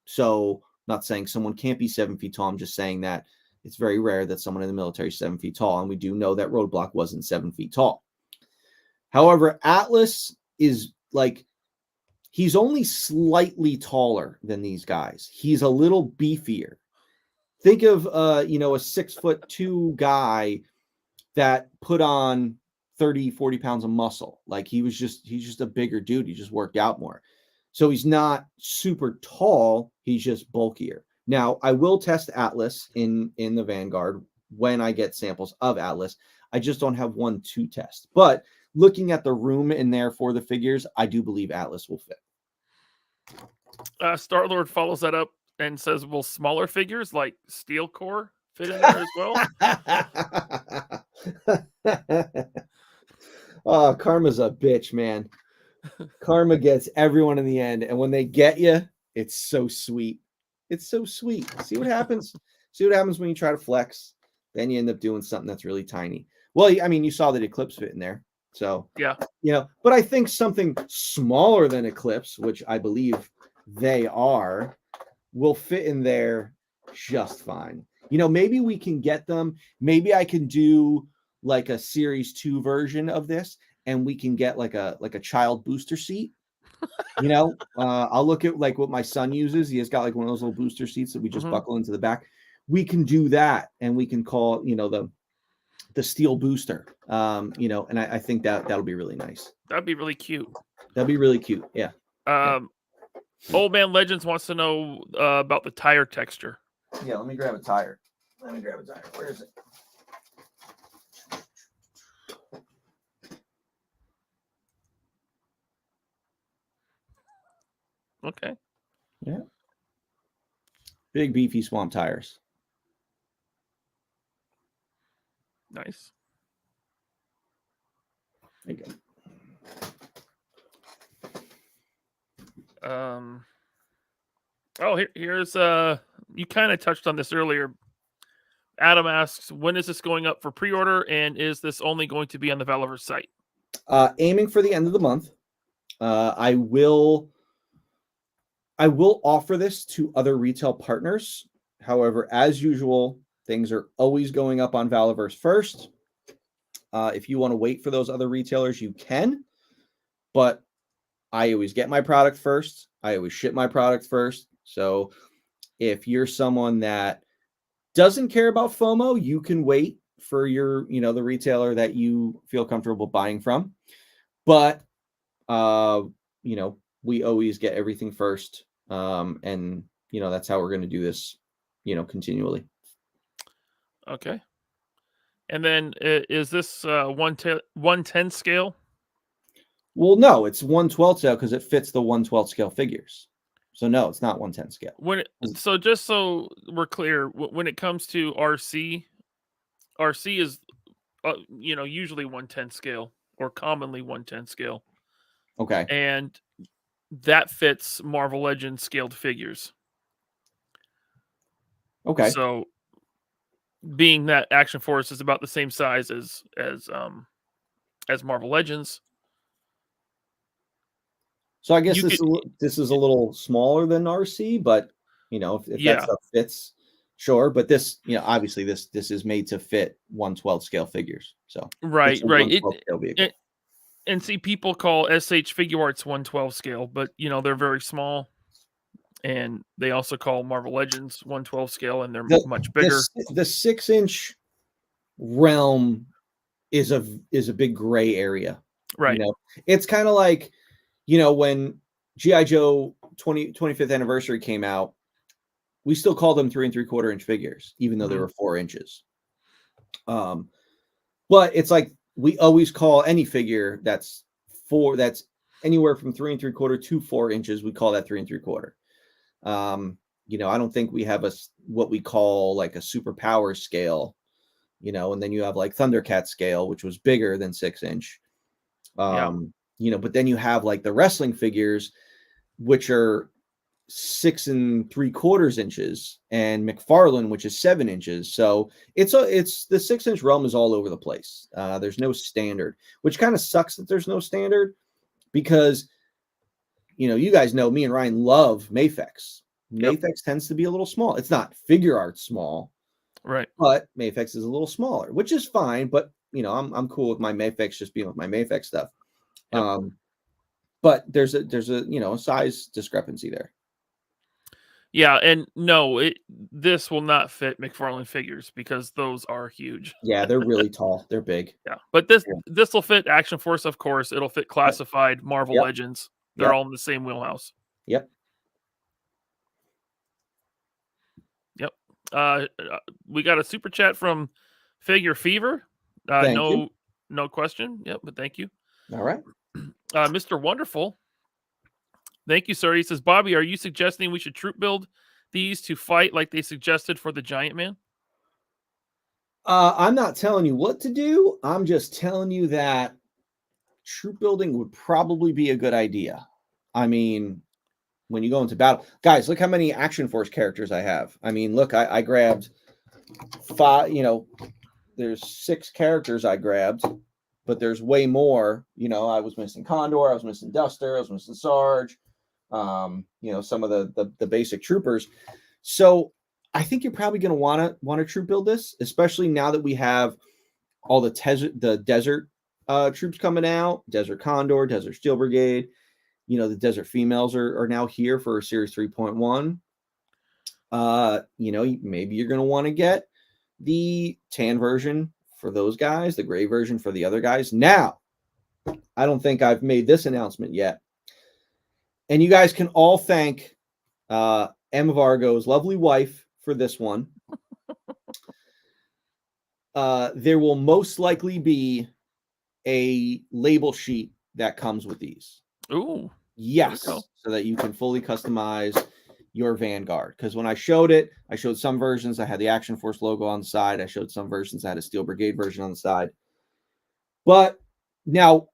So I'm not saying someone can't be 7 feet tall. I'm just saying that it's very rare that someone in the military is 7 feet tall. And we do know that Roadblock wasn't 7 feet tall. However, Atlas is like, he's only slightly taller than these guys. He's a little beefier. Think of, a 6'2" guy that put on 30, 40 pounds of muscle. Like he's just a bigger dude. He just worked out more. So he's not super tall. He's just bulkier. Now, I will test Atlas in the Vanguard when I get samples of Atlas. I just don't have one to test. But looking at the room in there for the figures, I do believe Atlas will fit. Star-Lord follows that up and says, will smaller figures like Steel Core fit in there as well? Oh, Karma's a bitch, man. Karma gets everyone in the end. And when they get you, it's so sweet. It's so sweet. See what happens? See what happens when you try to flex? Then you end up doing something that's really tiny. Well, I mean, you saw that Eclipse fit in there. So, yeah. But I think something smaller than Eclipse, which I believe they are, will fit in there just fine. Maybe we can get them. Maybe I can do like a Series 2 version of this, and we can get like a child booster seat. I'll look at like what my son uses. He has got like one of those little booster seats that we just buckle into the back. We can do that, and we can call the steel booster. And I think that'll be really nice. That'd be really cute. That'd be really cute. Yeah. Old Man Legends wants to know about the tire texture. Yeah, let me grab a tire. Where is it? Okay. Yeah. Big beefy swamp tires. Nice. There you go. Here's you kind of touched on this earlier. Adam asks, when is this going up for pre-order, and is this only going to be on the Valaverse site? Aiming for the end of the month. I will offer this to other retail partners. However, as usual, things are always going up on Valaverse first. If you want to wait for those other retailers, you can. But I always get my product first. I always ship my product first. So if you're someone that doesn't care about FOMO, you can wait for your, the retailer that you feel comfortable buying from. But, we always get everything first. And, that's how we're going to do this, continually. Okay. And then is this 110 scale? Well, no, it's 1/12 scale because it fits the 1/12 scale figures. So no, it's not 110 scale. So just so we're clear, when it comes to RC is, usually 110 scale or commonly 110 scale. Okay. And that fits Marvel Legends scaled figures. Okay. So being that Action Force is about the same size as Marvel Legends. So I guess this is a little smaller than RC, but if that stuff fits, sure. But this, obviously this is made to fit 1/12 scale figures. So right. And see, people call SH Figure Arts 1/12 scale, but they're very small, and they also call Marvel Legends 1/12 scale, and they're much bigger. The 6-inch realm is a big gray area, right? It's kind of like. When G.I. Joe 25th anniversary came out, we still called them 3 3/4 inch figures, even though they were 4 inches. But it's like we always call any figure that's anywhere from 3 3/4 to 4 inches. We call that 3 3/4. I don't think we have what we call like a superpower scale, and then you have like Thundercat scale, which was bigger than 6-inch. But then you have like the wrestling figures which are 6 3/4 inches, and McFarlane, which is 7 inches. So it's the 6-inch realm is all over the place. There's no standard, which kind of sucks that there's no standard, because you guys know me and Ryan love Mafex. Mafex tends to be a little small. It's not figure art small, right? But Mafex is a little smaller, which is fine. But I'm cool with my Mafex just being with my Mafex stuff. Yep. But there's a size discrepancy there. Yeah, and no, this will not fit McFarlane figures because those are huge. Yeah, they're really tall. They're big. Yeah, but this will fit Action Force, of course. It'll fit Classified, Marvel Legends. They're all in the same wheelhouse. Yep. Yep. We got a super chat from Figure Fever. Thank you. No question. Yep, but thank you. All right. Mr. Wonderful. Thank you, sir. He says, Bobby, are you suggesting we should troop build these to fight like they suggested for the Giant Man? I'm not telling you what to do. I'm just telling you that troop building would probably be a good idea. I mean, when you go into battle, guys, look how many Action Force characters I have. I mean, look, I grabbed 5, there's 6 characters I grabbed, but there's way more. I was missing Condor, I was missing Duster, I was missing Sarge, some of the basic troopers. So I think you're probably going to want to troop build this, especially now that we have all the desert troops coming out, Desert Condor, Desert Steel Brigade. The Desert Females are now here for Series 3.1. Maybe you're going to want to get the tan version for those guys, the gray version for the other guys. Now, I don't think I've made this announcement yet. And you guys can all thank Emma Vargo's lovely wife for this one. There will most likely be a label sheet that comes with these. Ooh. Yes. So that you can fully customize your Vanguard. Because when I showed it, I showed some versions that had the Action Force logo on the side. I showed some versions that had a Steel Brigade version on the side. But now,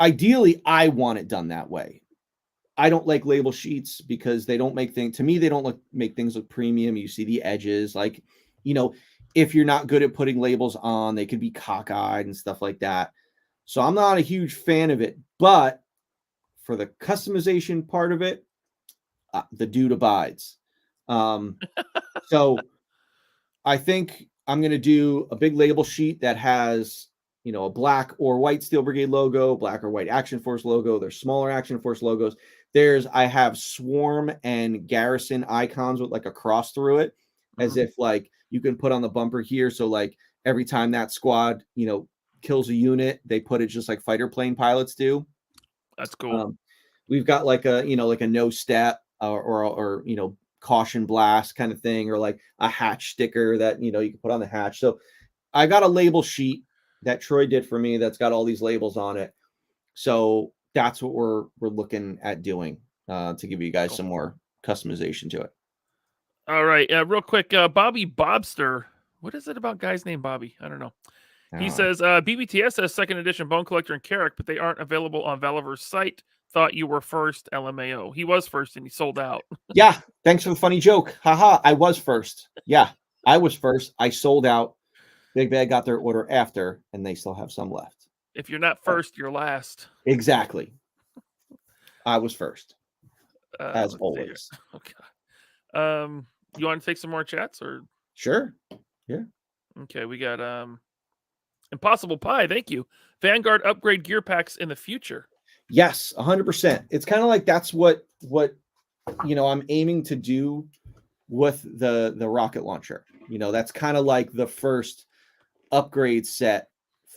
ideally, I want it done that way. I don't like label sheets because they don't make things, to me, they don't make things look premium. You see the edges. Like, if you're not good at putting labels on, they could be cockeyed and stuff like that. So I'm not a huge fan of it. But for the customization part of it, the dude abides. So I think I'm going to do a big label sheet that has, a black or white Steel Brigade logo, black or white Action Force logo. There's smaller Action Force logos. I have Swarm and Garrison icons with like a cross through it, as if like you can put on the bumper here. So like every time that squad, kills a unit, they put it just like fighter plane pilots do. That's cool. We've got like a no step or caution blast kind of thing, or like a hatch sticker that you can put on the hatch. So I got a label sheet that Troy did for me that's got all these labels on it. So that's what we're looking at doing to give you guys some more customization to it. All right, real quick, Bobby Bobster. What is it about guys named Bobby? I don't know. He says BBTS has 2nd edition Bone Collector and Carrick, but they aren't available on Valaverse site. Thought you were first, LMAO. He was first and he sold out. Yeah, thanks for the funny joke. Haha, I was first. Yeah, I was first. I sold out. Big Bag got their order after, and they still have some left. If you're not first, you're last. Exactly. I was first, as always. Okay. You want to take some more chats, or? Sure. Yeah. Okay, we got Impossible Pie. Thank you. Vanguard upgrade gear packs in the future. Yes, 100%. It's kind of like that's what I'm aiming to do with the rocket launcher. That's kind of like the first upgrade set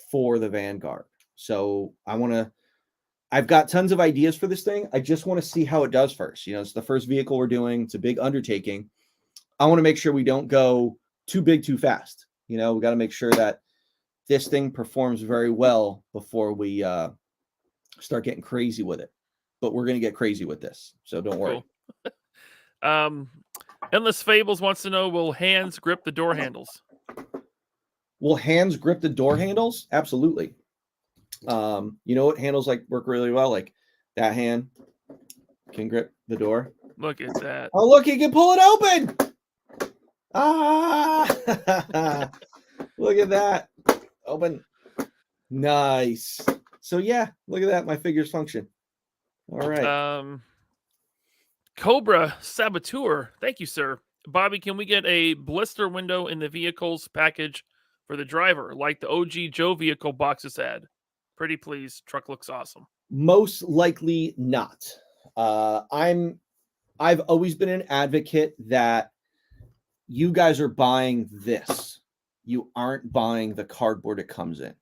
for the Vanguard. So I've got tons of ideas for this thing. I just want to see how it does first. It's the first vehicle we're doing. It's a big undertaking. I want to make sure we don't go too big too fast. We got to make sure that this thing performs very well before we start getting crazy with it. But we're going to get crazy with this, so don't worry. Cool. Endless Fables wants to know, will hands grip the door handles? Will hands grip the door handles? Absolutely. What handles like work really well? Like that hand, can grip the door. Look at that. Oh, look, he can pull it open. Ah, look at that. Open. Nice. So yeah, look at that. My figures function. All right. Cobra Saboteur. Thank you, sir. Bobby, can we get a blister window in the vehicles package for the driver, like the OG Joe vehicle boxes had? Pretty please. Truck looks awesome. Most likely not. I've always been an advocate that you guys are buying this. You aren't buying the cardboard it comes in.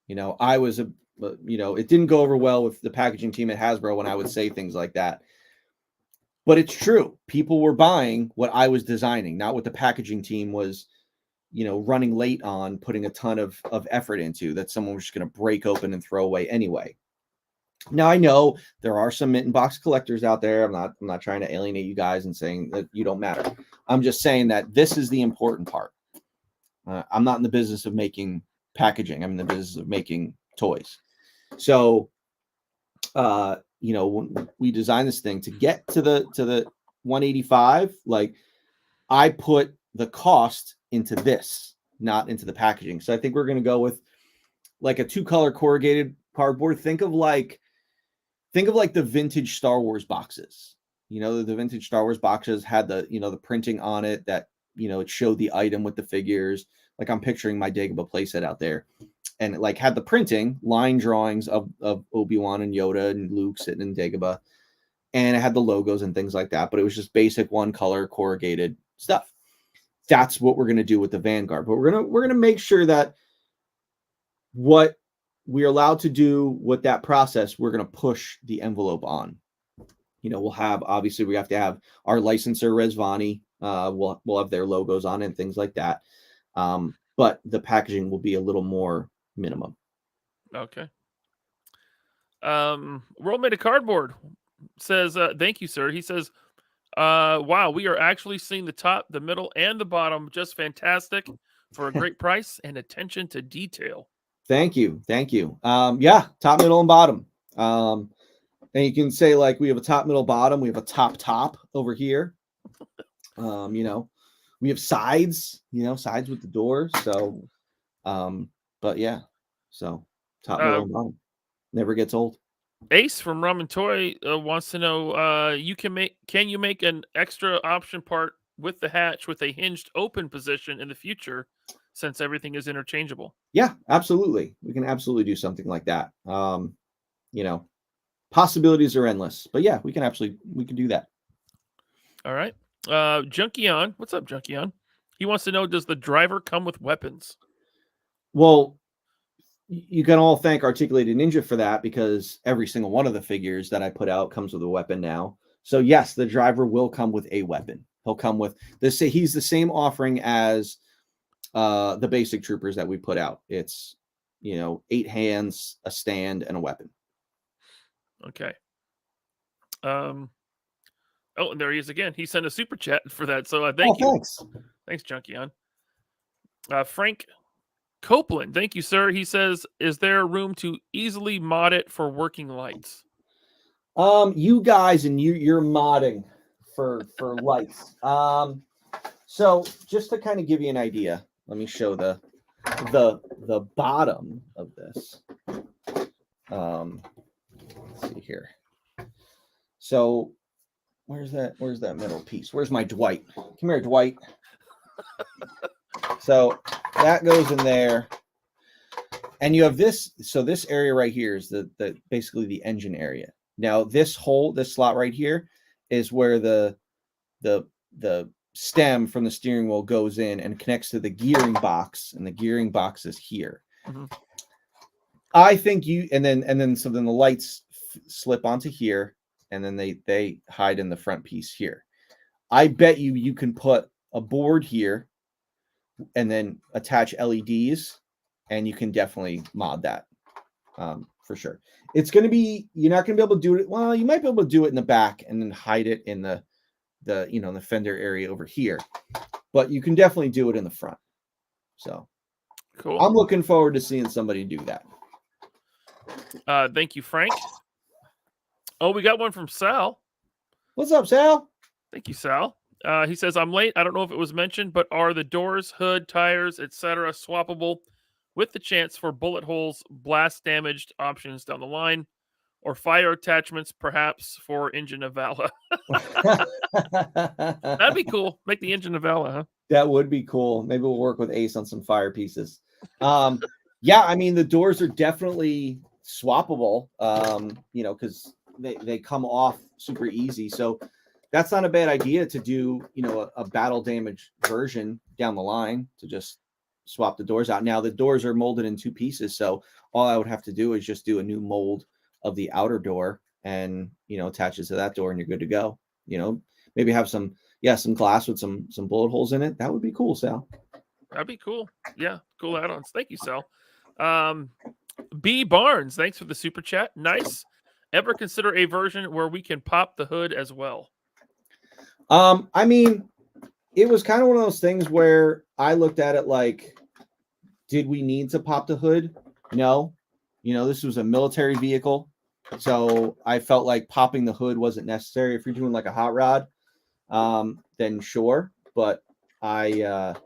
You know, it didn't go over well with the packaging team at Hasbro when I would say things like that. But it's true. People were buying what I was designing, not what the packaging team was, running late on, putting a ton of effort into, that someone was just going to break open and throw away anyway. Now, I know there are some mint box collectors out there. I'm not trying to alienate you guys and saying that you don't matter. I'm just saying that this is the important part. I'm not in the business of making packaging. I'm in the business of making toys. So, when we designed this thing to get to the 185, like, I put the cost into this, not into the packaging. So I think we're going to go with like a 2-color corrugated cardboard. Think of like the vintage Star Wars boxes. The vintage Star Wars boxes had the printing on it that, it showed the item with the figures. Like, I'm picturing my Dagobah playset out there, and it had the printing line drawings of Obi-Wan and Yoda and Luke sitting in Dagobah, and it had the logos and things like that, but it was just basic 1-color corrugated stuff. That's what we're going to do with the Vanguard. But we're going to make sure that what we're allowed to do with that process, we're going to push the envelope on. We'll have, obviously, we have to have our licensor, Rezvani. We'll have their logos on it and things like that. But the packaging will be a little more minimum. Okay. World Made of Cardboard says, thank you, sir. He says, wow, we are actually seeing the top, the middle, and the bottom. Just fantastic for a great price and attention to detail. Thank you. Yeah, top, middle, and bottom. And you can say, like, we have a top, middle, bottom. We have a top over here. We have sides, sides with the doors. So, but yeah, so top, middle, and bottom. Never gets old. Ace from Rum and Toy wants to know, can you make an extra option part with the hatch with a hinged open position in the future, since everything is interchangeable? Yeah, absolutely. We can absolutely do something like that. Possibilities are endless, but yeah, we can do that. All right. Junkion, what's up, Junkion? He wants to know, does the driver come with weapons? Well, you can all thank Articulated Ninja for that, because every single one of the figures that I put out comes with a weapon now. So yes, the driver will come with a weapon. He'll come with this. He's the same offering as the basic troopers that we put out. It's 8 hands, a stand, and a weapon. Okay. Oh, and there he is again. He sent a super chat for that. So thank you. Thanks, Junkion. Frank Copeland, thank you, sir. He says, is there room to easily mod it for working lights? You guys and you're modding for lights. So just to kind of give you an idea, let me show the bottom of this. Let's see here. So where's that middle piece? Where's my Dwight? Come here, Dwight. So that goes in there, and you have this. So this area right here is the basically the engine area. Now this slot right here is where the stem from the steering wheel goes in and connects to the gearing box, and the gearing box is here. Mm-hmm. I think and then the lights slip onto here, and then they hide in the front piece here. I bet you can put a board here and then attach LEDs, and you can definitely mod that for sure. It's going to be, you're not going to be able to do it. Well, you might be able to do it in the back and then hide it in the the fender area over here, but you can definitely do it in the front. So cool. I'm looking forward to seeing somebody do that. Thank you, Frank. Oh, we got one from Sal. What's up, Sal? Thank you, Sal. He says, I'm late. I don't know if it was mentioned, but are the doors, hood, tires, etc. swappable with the chance for bullet holes, blast damaged options down the line, or fire attachments, perhaps for engine of Vala? That'd be cool. Make the engine of Vala, huh? That would be cool. Maybe we'll work with Ace on some fire pieces. Yeah, I mean, the doors are definitely swappable, because they come off super easy. So that's not a bad idea to do, a battle damage version down the line to just swap the doors out. Now, the doors are molded in 2 pieces. So all I would have to do is just do a new mold of the outer door and, attach it to that door and you're good to go. Maybe have some glass with some bullet holes in it. That would be cool, Sal. That'd be cool. Yeah, cool add-ons. Thank you, Sal. B Barnes, thanks for the super chat. Nice. Ever consider a version where we can pop the hood as well? I mean, it was kind of one of those things where I looked at it like, did we need to pop the hood? No. This was a military vehicle. So I felt like popping the hood wasn't necessary. If you're doing like a hot rod, then sure. But I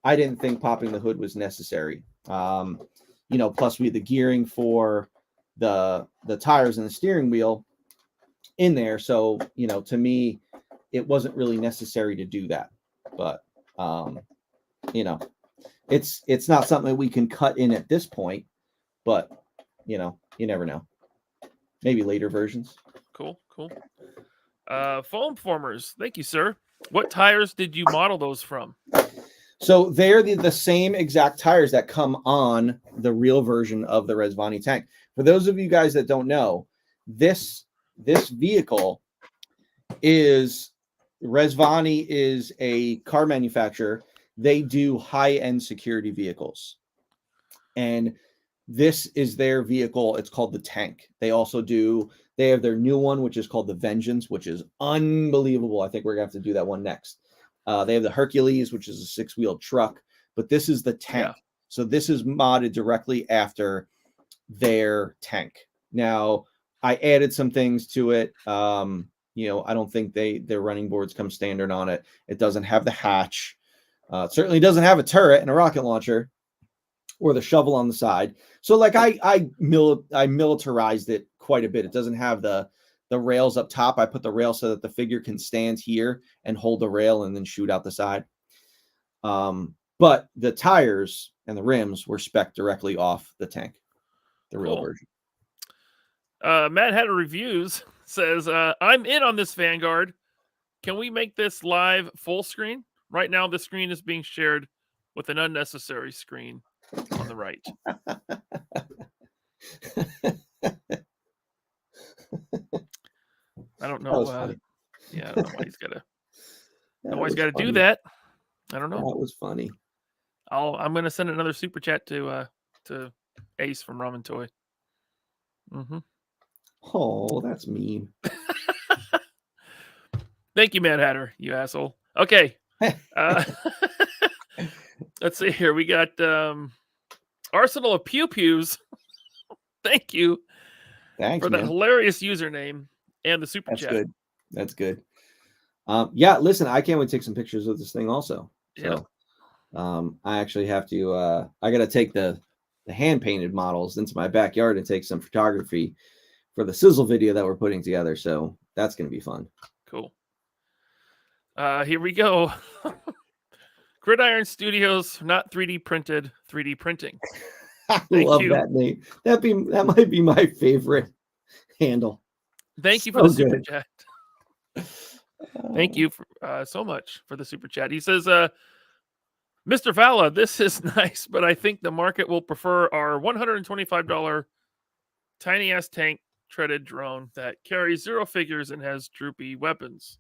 didn't think popping the hood was necessary. Plus we had the gearing for the tires and the steering wheel in there. So, to me, it wasn't really necessary to do that. But, it's not something that we can cut in at this point, but, you never know. Maybe later versions. Cool. Foam formers. Thank you, sir. What tires did you model those from? So they're the same exact tires that come on the real version of the Rezvani tank. For those of you guys that don't know, this vehicle is Rezvani is a car manufacturer. They do high-end security vehicles. And this is their vehicle. It's called the Tank. They have their new one, which is called the Vengeance, which is unbelievable. I think we're going to have to do that one next. They have the Hercules, which is a 6-wheel truck, but this is the Tank. Yeah. So this is modded directly after their Tank. Now, I added some things to it. I don't think their running boards come standard on it. It doesn't have the hatch. It certainly doesn't have a turret and a rocket launcher or the shovel on the side. So like I militarized it quite a bit. It doesn't have the rails up top. I put the rail so that the figure can stand here and hold the rail and then shoot out the side. But the tires and the rims were spec'd directly off the Tank, the real version. Matt Hatter Reviews says, I'm in on this Vanguard. Can we make this live full screen? Right now, the screen is being shared with an unnecessary screen on the right. I don't know. I don't know why he's got to do that. I don't know. That was funny. I'm going to send another super chat to Ace from Ramen Toy. Mm-hmm. Oh, that's mean. Thank you, Mad Hatter, you asshole. Okay. Let's see here. We got Arsenal of Pew Pews. Thank you. Thanks for that hilarious username and the super chat. Good. That's good. Yeah, listen, I can't wait to take some pictures of this thing also. So I actually have to I gotta take the hand painted models into my backyard and take some photography for the sizzle video that we're putting together. So that's gonna be fun. Cool. Here we go. Gridiron Studios, not 3D printed, 3D printing. I love that name. That might be my favorite handle. Thank you for the super chat. Thank you so much for the super chat. He says, Mr. Vala, this is nice, but I think the market will prefer our $125 tiny ass tank treaded drone that carries 0 figures and has droopy weapons.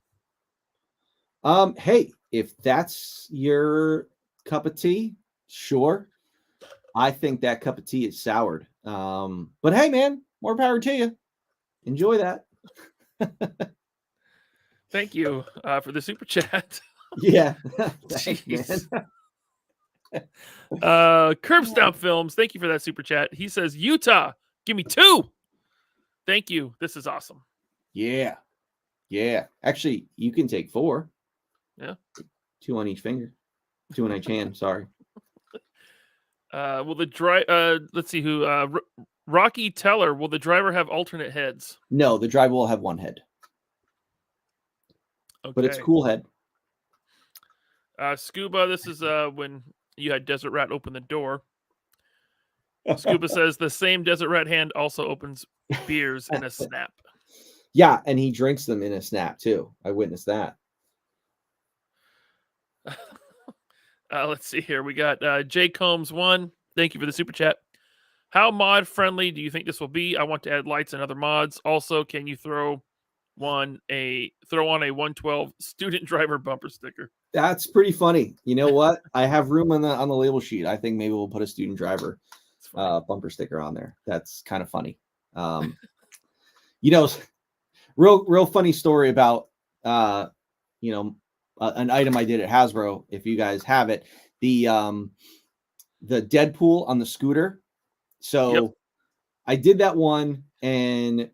Hey, if that's your cup of tea, sure. I think that cup of tea is soured. But hey, man, more power to you. Enjoy that. Thank you for the super chat. Yeah. Thanks, man. Curb Stomp Films, thank you for that super chat. He says, Utah, give me 2. Thank you. This is awesome. Yeah. Yeah. Actually, you can take 4. Yeah. 2 on each finger. 2 on each hand. Sorry. Will the driver? Let's see who. Rocky Teller. Will the driver have alternate heads? No, the driver will have 1 head, Okay. but it's cool head. Scuba. This is when you had Desert Rat open the door. Scuba says the same Desert Rat hand also opens beers in a snap. Yeah, and he drinks them in a snap too. I witnessed that. Let's see here. We got J Combs 1. Thank you for the super chat. How mod friendly do you think this will be? I want to add lights and other mods. Also, can you throw on a 112 student driver bumper sticker? That's pretty funny. You know what? I have room on the label sheet. I think maybe we'll put a student driver bumper sticker on there. That's kind of funny. You know, real funny story about you know, an item I did at Hasbro. If you guys have it, the Deadpool on the scooter. So Yep. I did that one, and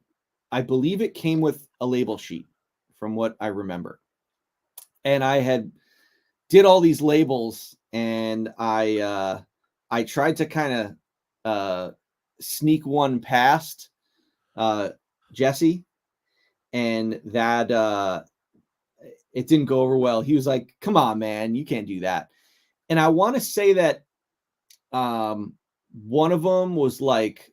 I believe it came with a label sheet, from what I remember. And I had did all these labels, and I tried to kind of sneak one past Jesse, and that it didn't go over well. He was like, "Come on, man, you can't do that." And I want to say that one of them was like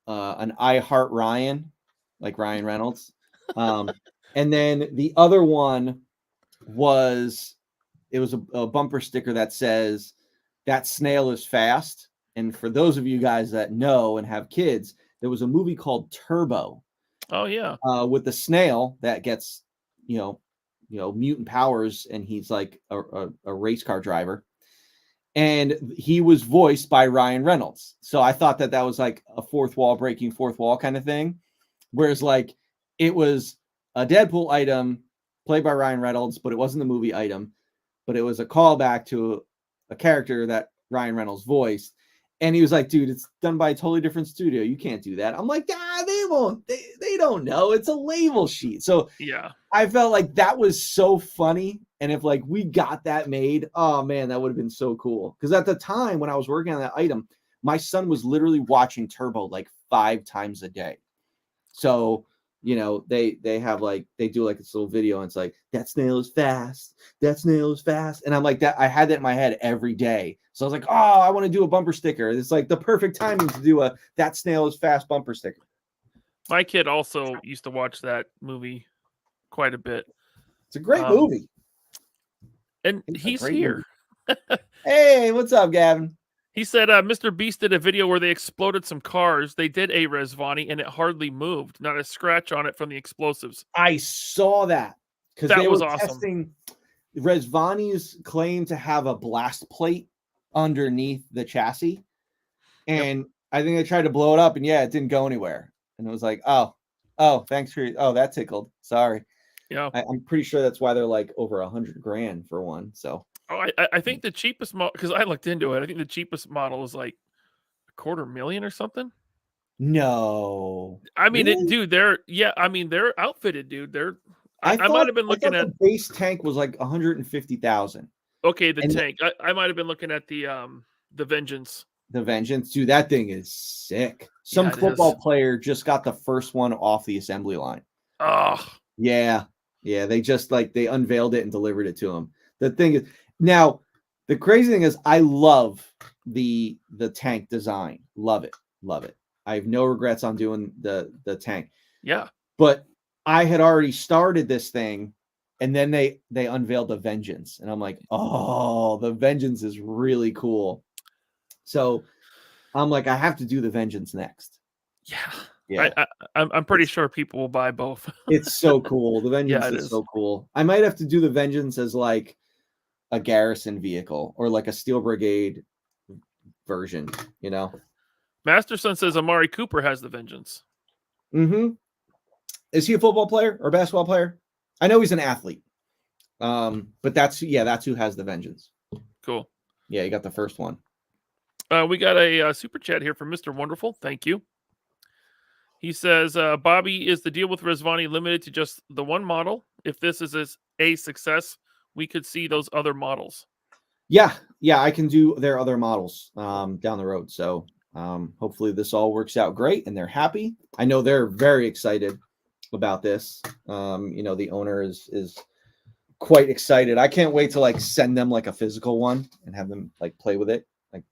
an I Heart Ryan, like Ryan Reynolds, and then the other one was a bumper sticker that says "That snail is fast." And for those of you guys that know and have kids, there was a movie called Turbo. Oh yeah, with the snail that gets mutant powers, and he's like a race car driver, and he was voiced by Ryan Reynolds. So I thought that was like a fourth wall kind of thing, whereas like it was a Deadpool item played by Ryan Reynolds, but it wasn't the movie item, but it was a callback to a character that Ryan Reynolds voiced. And he was like, "Dude, it's done by a totally different studio. You can't do that." I'm like, they won't. They don't know. It's a label sheet. So yeah. I felt like that was so funny. And if like we got that made, oh man, that would have been so cool. Because at the time when I was working on that item, my son was literally watching Turbo like 5 times a day. So they have like, they do like this little video, and it's like, "That snail is fast. That snail is fast." And I'm like, that I had that in my head every day. So I was like, "Oh, I want to do a bumper sticker." It's like the perfect timing to do a "That snail is fast" bumper sticker. My kid also used to watch that movie quite a bit. It's a great movie. And he's here. Hey, what's up, Gavin? He said, Mr. Beast did a video where they exploded some cars. They did a Rezvani, and it hardly moved. Not a scratch on it from the explosives. I saw that. Because that they was were awesome. testing Rezvani's claim to have a blast plate underneath the chassis. And I think they tried to blow it up, and it didn't go anywhere. And it was like, oh, thanks for that tickled. Sorry. Yeah. I'm pretty sure that's why they're like over $100,000 for one. So I think the cheapest model, because I looked into it, I think the cheapest model is like $250,000 or something. No, I mean, really? dude, they're outfitted, dude. I might have been looking at the base tank was like 150,000. Okay, the tank. I might have been looking at the Vengeance. The Vengeance, dude, that thing is sick. Some football player just got the first one off the assembly line. Oh, yeah. They just they unveiled it and delivered it to him. The thing is, now the crazy thing is, I love the tank design. Love it. I have no regrets on doing the tank. Yeah, but I had already started this thing, and then they unveiled the Vengeance, and I'm like, oh, the Vengeance is really cool. So I'm like, I have to do the Vengeance next. Yeah. I'm pretty sure people will buy both. It's so cool. The Vengeance is so cool. I might have to do the Vengeance as like a garrison vehicle or like a Steel Brigade version, Masterson says Amari Cooper has the Vengeance. Mm-hmm. Is he a football player or basketball player? I know he's an athlete. But that's who has the Vengeance. Cool. Yeah, you got the first one. We got a super chat here from Mr. Wonderful. Thank you. He says, Bobby, is the deal with Rezvani limited to just the one model? If this is a success, we could see those other models. Yeah, I can do their other models down the road. So hopefully this all works out great and they're happy. I know they're very excited about this. The owner is quite excited. I can't wait to like send them like a physical one and have them like play with it. Like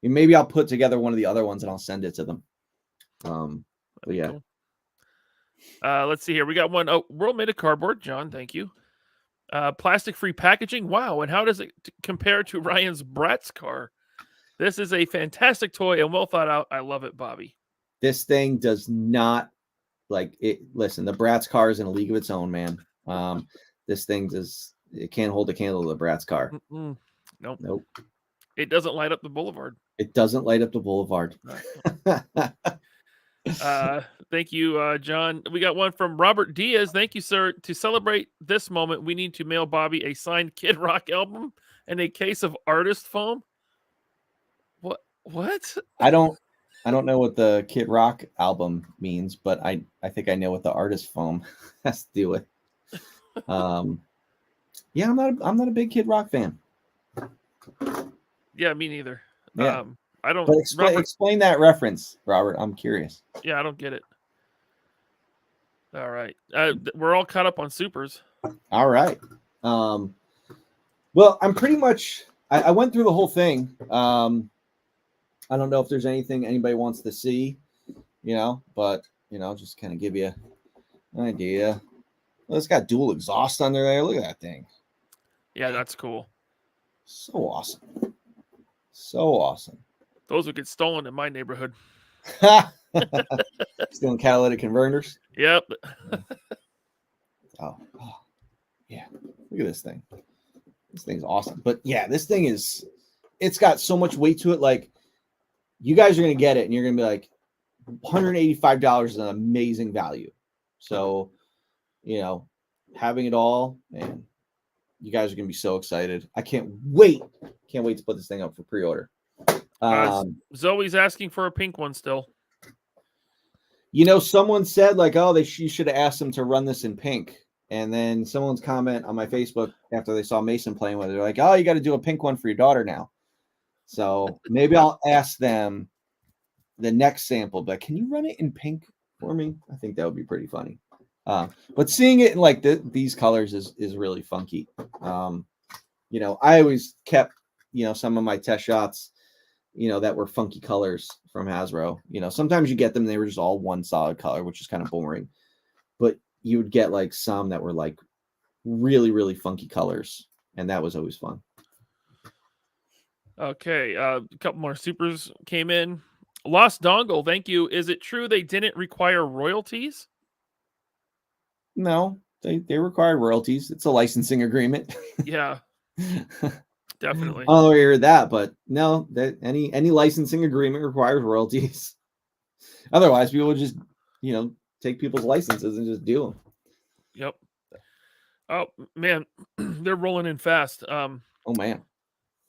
maybe I'll put together one of the other ones and I'll send it to them. But yeah. Cool. Let's see here. We got one. Oh, World made of cardboard. John, thank you. Plastic-free packaging. Wow. And how does it compare to Ryan's Bratz car? This is a fantastic toy and well thought out. I love it, Bobby. This thing does not like it. Listen, the Bratz car is in a league of its own, man. This thing it can't hold a candle to the Bratz car. Nope. It doesn't light up the boulevard. It doesn't light up the boulevard. Thank you, John. We got one from Robert Diaz. Thank you, sir. To celebrate this moment, we need to mail Bobby a signed Kid Rock album and a case of artist foam. What? I don't know what the Kid Rock album means, but I think I know what the artist foam has to do with. Yeah, I'm not a big Kid Rock fan. Yeah, me neither. Yeah. I don't. But explain that reference, Robert. I'm curious. Yeah, I don't get it. All right, we're all caught up on supers. All right. Well, I'm pretty much. I went through the whole thing. I don't know if there's anything anybody wants to see, but just kind of give you an idea. Well, it's got dual exhaust under there. Look at that thing. Yeah, that's cool. So awesome. So awesome. Those would get stolen in my neighborhood. Stealing catalytic converters. Yep. Oh, yeah. Look at this thing. This thing's awesome. But yeah, this thing it's got so much weight to it. Like, you guys are going to get it and you're going to be like, $185 is an amazing value. So, having it all, man, you guys are going to be so excited. I can't wait. Can't wait to put this thing up for pre-order. Zoe's asking for a pink one still. Someone said like, oh, you should have asked them to run this in pink. And then someone's comment on my Facebook after they saw Mason playing with it, they're like, oh, you got to do a pink one for your daughter now. So maybe I'll ask them the next sample, but can you run it in pink for me? I think that would be pretty funny. But seeing it in like these colors is really funky. I always kept, some of my test shots, that were funky colors from Hasbro. Sometimes you get them, they were just all one solid color, which is kind of boring. But you would get like some that were like really, really funky colors. And that was always fun. Okay. A couple more supers came in. Lost Dongle, thank you. Is it true they didn't require royalties? No, they require royalties. It's a licensing agreement. Yeah. Definitely. I don't know where you heard that, but no, that any licensing agreement requires royalties. Otherwise, people would just, take people's licenses and just do them. Yep. Oh man, they're rolling in fast. Oh man.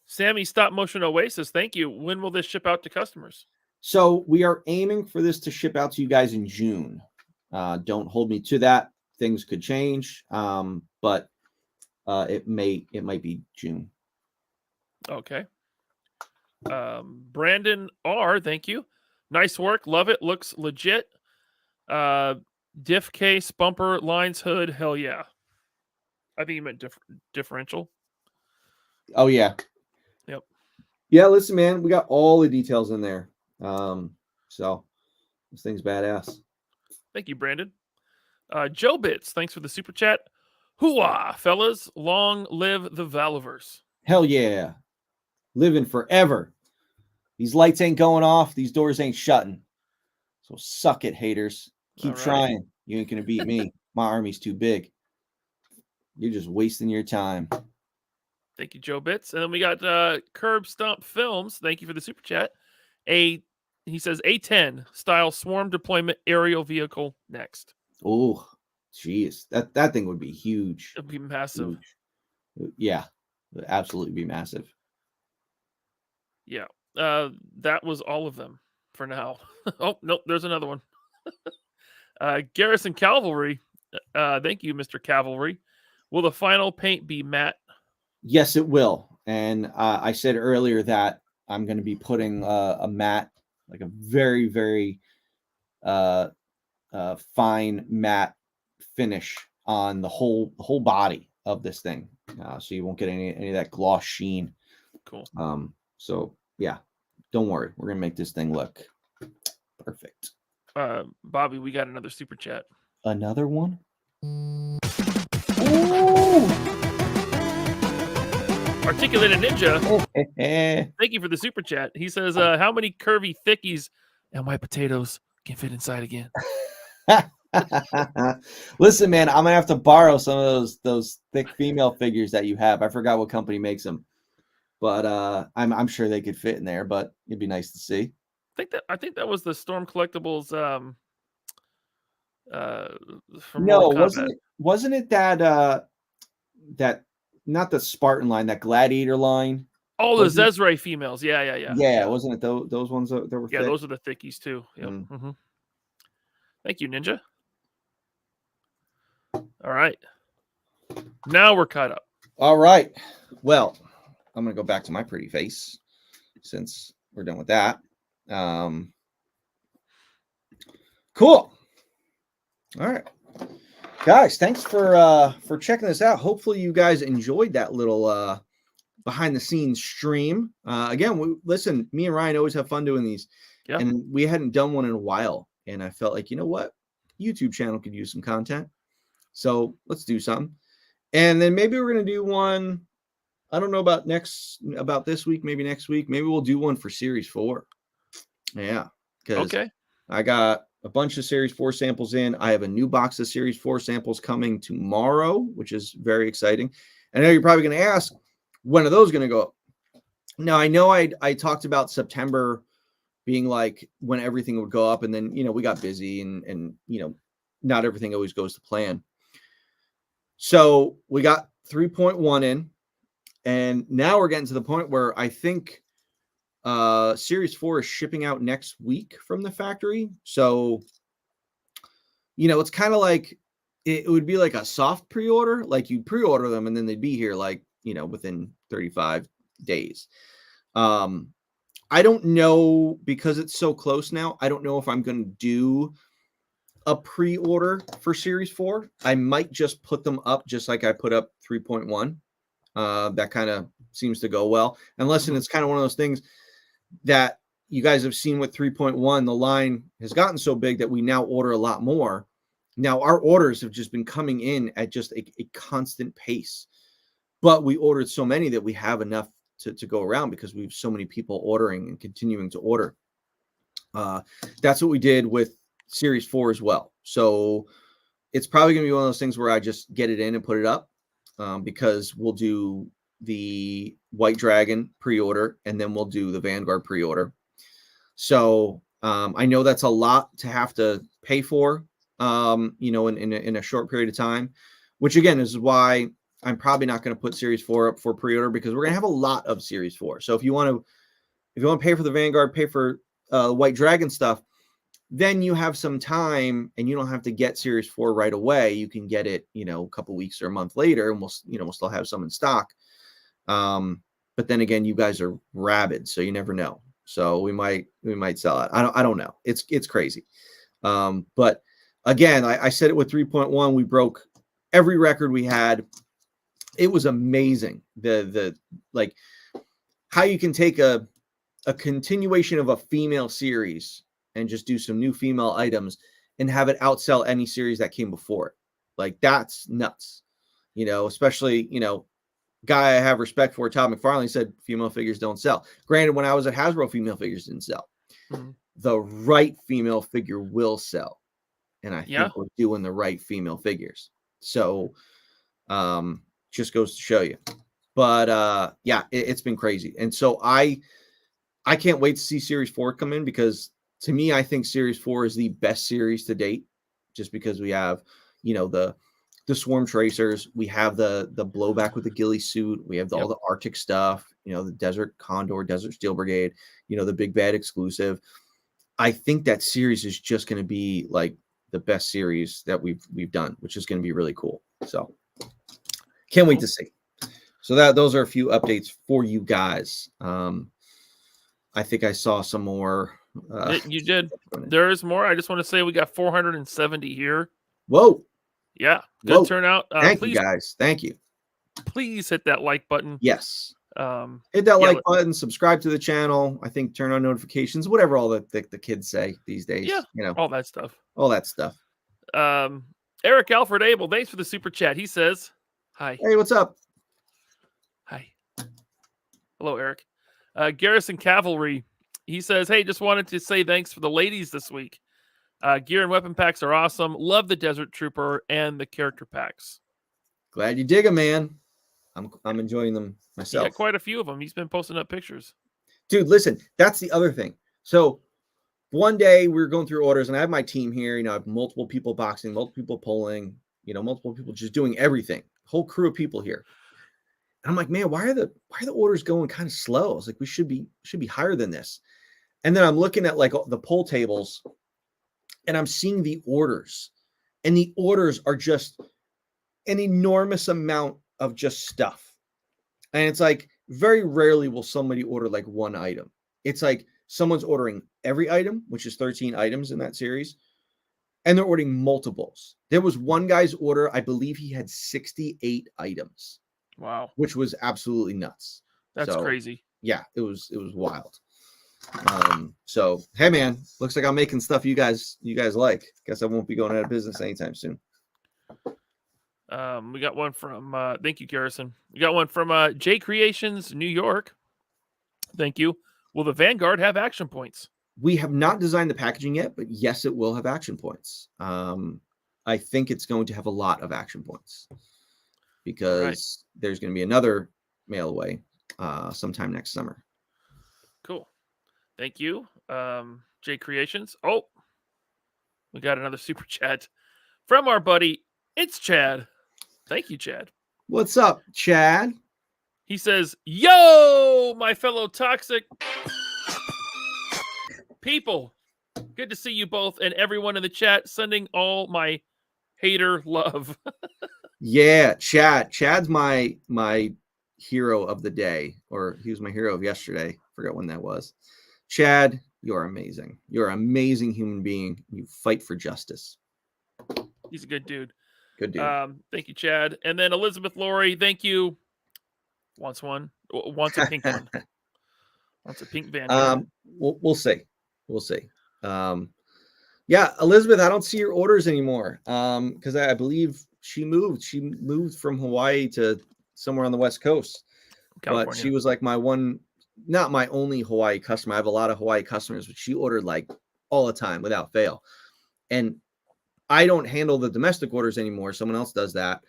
Sammy Stop Motion Oasis, thank you. When will this ship out to customers? So we are aiming for this to ship out to you guys in June. Don't hold me to that. Things could change, but it might be June. Okay. Brandon R, thank you. Nice work. Love it. Looks legit. Diff case, bumper, lines, hood. Hell yeah. I think you meant differential. Oh, yeah. Yep. Yeah, listen, man, we got all the details in there. So this thing's badass. Thank you, Brandon. Joe Bits, thanks for the super chat. Hooah, fellas. Long live the Valaverse. Hell yeah. Living forever. These lights ain't going off. These doors ain't shutting. So suck it, haters. Keep trying. You ain't going to beat me. My army's too big. You're just wasting your time. Thank you, Joe Bits. And then we got Curb Stomp Films. Thank you for the super chat. He says A10 style swarm deployment aerial vehicle next. Oh, jeez. That thing would be huge. It'd be massive. Huge. Yeah, it would absolutely be massive. Yeah. That was all of them for now. Oh, nope. There's another one. Garrison Cavalry. Thank you, Mr. Cavalry. Will the final paint be matte? Yes, it will. And I said earlier that I'm going to be putting a matte, like a very, very fine matte finish on the whole body of this thing, so you won't get any of that gloss sheen. Cool. So yeah, don't worry, we're gonna make this thing look perfect. Bobby, we got another super chat. Another one. Ooh. Articulated Ninja. Thank you for the super chat. He says, "How many curvy thickies and white potatoes can fit inside again?" Listen, man, I'm gonna have to borrow some of those thick female figures that you have. I forgot what company makes them, but I'm sure they could fit in there. But it'd be nice to see. I think that was the Storm Collectibles. No, wasn't it that that not the Spartan line, that Gladiator line? Oh, the Zezray females. Yeah. Yeah, wasn't it those ones that were? Yeah, thick? those are the thickies too. Yep. Mm-hmm. Thank you, Ninja. All right. Now we're caught up. All right. Well, I'm going to go back to my pretty face since we're done with that. Cool. All right. Guys, thanks for checking this out. Hopefully you guys enjoyed that little behind the scenes stream. Again, listen, me and Ryan always have fun doing these. Yeah. And we hadn't done one in a while. And I felt like, you know what? YouTube channel could use some content. So let's do something. And then maybe we're going to do one. I don't know about this week, maybe next week. Maybe we'll do one for Series 4. Yeah. Okay. I got a bunch of Series 4 samples in. I have a new box of Series 4 samples coming tomorrow, which is very exciting. I know you're probably going to ask, when are those going to go up? Now, I know I talked about September being like when everything would go up, and then, we got busy and not everything always goes to plan. So we got 3.1 in, and now we're getting to the point where I think Series 4 is shipping out next week from the factory. So, it's kind of like it would be like a soft pre-order, like you pre-order them and then they'd be here like, within 35 days. I don't know, because it's so close now. I don't know if I'm going to do a pre-order for Series 4. I might just put them up just like I put up 3.1. That kind of seems to go well. And listen, it's kind of one of those things that you guys have seen with 3.1. The line has gotten so big that we now order a lot more. Now our orders have just been coming in at just a constant pace. But we ordered so many that we have enough to go around because we have so many people ordering and continuing to order. That's what we did with Series 4 as well. So it's probably going to be one of those things where I just get it in and put it up, because we'll do the White Dragon pre-order and then we'll do the Vanguard pre-order. So I know that's a lot to have to pay for, in a short period of time, which again is why I'm probably not going to put Series 4 up for pre-order, because we're going to have a lot of Series 4. So if you want to pay for the Vanguard, pay for White Dragon stuff, then you have some time and you don't have to get Series 4 right away. You can get it, a couple weeks or a month later, and we'll still have some in stock. But then again, you guys are rabid, so you never know. So we might sell it. I don't know. It's crazy. But again, I said it with 3.1, we broke every record we had. It was amazing. The like how you can take a continuation of a female series and just do some new female items and have it outsell any series that came before it. Like, that's nuts. Especially, guy I have respect for, Todd McFarlane, said female figures don't sell. Granted, when I was at Hasbro, female figures didn't sell. Mm-hmm. The right female figure will sell. And I think we're doing the right female figures. So just goes to show you. But it's been crazy. And so I can't wait to see Series 4 come in, because to me, I think Series 4 is the best series to date, just because we have, the Swarm Tracers, we have the blowback with the ghillie suit, we have all the Arctic stuff, the Desert Condor, Desert Steel Brigade, the Big Bad exclusive. I think that series is just going to be like the best series that we've done, which is going to be really cool. So can't wait to see. So those are a few updates for you guys. I think I saw some more. You did. There is more. I just want to say we got 470 here. Whoa. Yeah. Good turnout. Thank you, guys. Thank you. Please hit that like button. Yes. Hit that like button, subscribe to the channel. I think turn on notifications, whatever all the kids say these days. Yeah, you know, all that stuff. Eric Alfred Abel, thanks for the super chat. He says, hi. Hey, what's up? Hi. Hello, Eric. Garrison Cavalry, he says, hey, just wanted to say thanks for the ladies this week. Gear and weapon packs are awesome. Love the Desert Trooper and the character packs. Glad you dig them, man. I'm enjoying them myself. Yeah, quite a few of them. He's been posting up pictures. Dude, listen, that's the other thing. So one day we were going through orders, and I have my team here. You know, I have multiple people boxing, multiple people pulling, you know, multiple people just doing everything. Whole crew of people here. And I'm like, man, why are the orders going kind of slow? I was like, we should be higher than this. And then I'm looking at like the pull tables, and I'm seeing the orders, and the orders are just an enormous amount of just stuff. And it's like very rarely will somebody order like one item. It's like someone's ordering every item, which is 13 items in that series, and they're ordering multiples. There was one guy's order, I believe he had 68 items. Wow. Which was absolutely nuts. That's crazy. Yeah, it was wild. So hey man, looks like I'm making stuff you guys like. Guess I won't be going out of business anytime soon. We got one from thank you, Garrison. We got one from J Creations, New York. Thank you. Will the Vanguard have action points? We have not designed the packaging yet, but yes, it will have action points. I think it's going to have a lot of action points because there's going to be another mail away sometime next summer. Cool. Thank you, J Creations. Oh, we got another super chat from our buddy. It's Chad. Thank you, Chad. What's up, Chad? He says, yo, my fellow toxic people. Good to see you both and everyone in the chat. Sending all my hater love. Yeah, Chad. Chad's my hero of the day, or he was my hero of yesterday. Forgot when that was. Chad, you're amazing. You're an amazing human being. You fight for justice. He's a good dude. Good dude. Thank you, Chad. And then Elizabeth Laurie, thank you. Wants a pink one. Wants a pink Vanguard. We'll see. We'll see. Yeah, Elizabeth, I don't see your orders anymore. Because I believe she moved. She moved from Hawaii to somewhere on the West Coast. California. But she was like not my only Hawaii customer. I have a lot of Hawaii customers, but she ordered like all the time without fail. And I don't handle the domestic orders anymore. Someone else does that,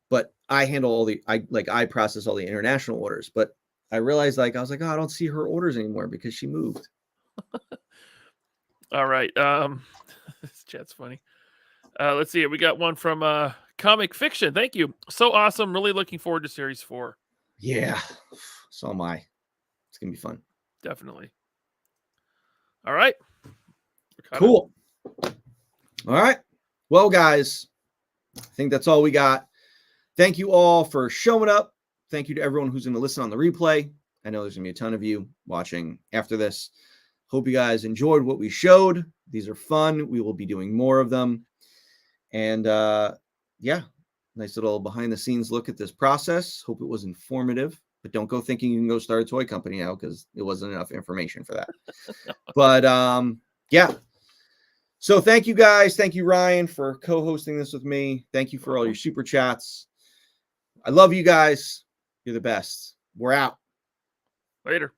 but I handle I process all the international orders. But I realized I was like, oh, I don't see her orders anymore because she moved. All right. This chat's funny. Let's see. We got one from Comic Fiction. Thank you. So awesome. Really looking forward to series 4. Yeah. So am I. It's going to be fun. Definitely. All right. Cool. All right. Well, guys, I think that's all we got. Thank you all for showing up. Thank you to everyone who's going to listen on the replay. I know there's going to be a ton of you watching after this. Hope you guys enjoyed what we showed. These are fun. We will be doing more of them. And yeah, nice little behind the scenes look at this process. Hope it was informative. But don't go thinking you can go start a toy company now because it wasn't enough information for that. But yeah. So thank you guys. Thank you, Ryan, for co-hosting this with me. Thank you for all your super chats. I love you guys. You're the best. We're out. Later.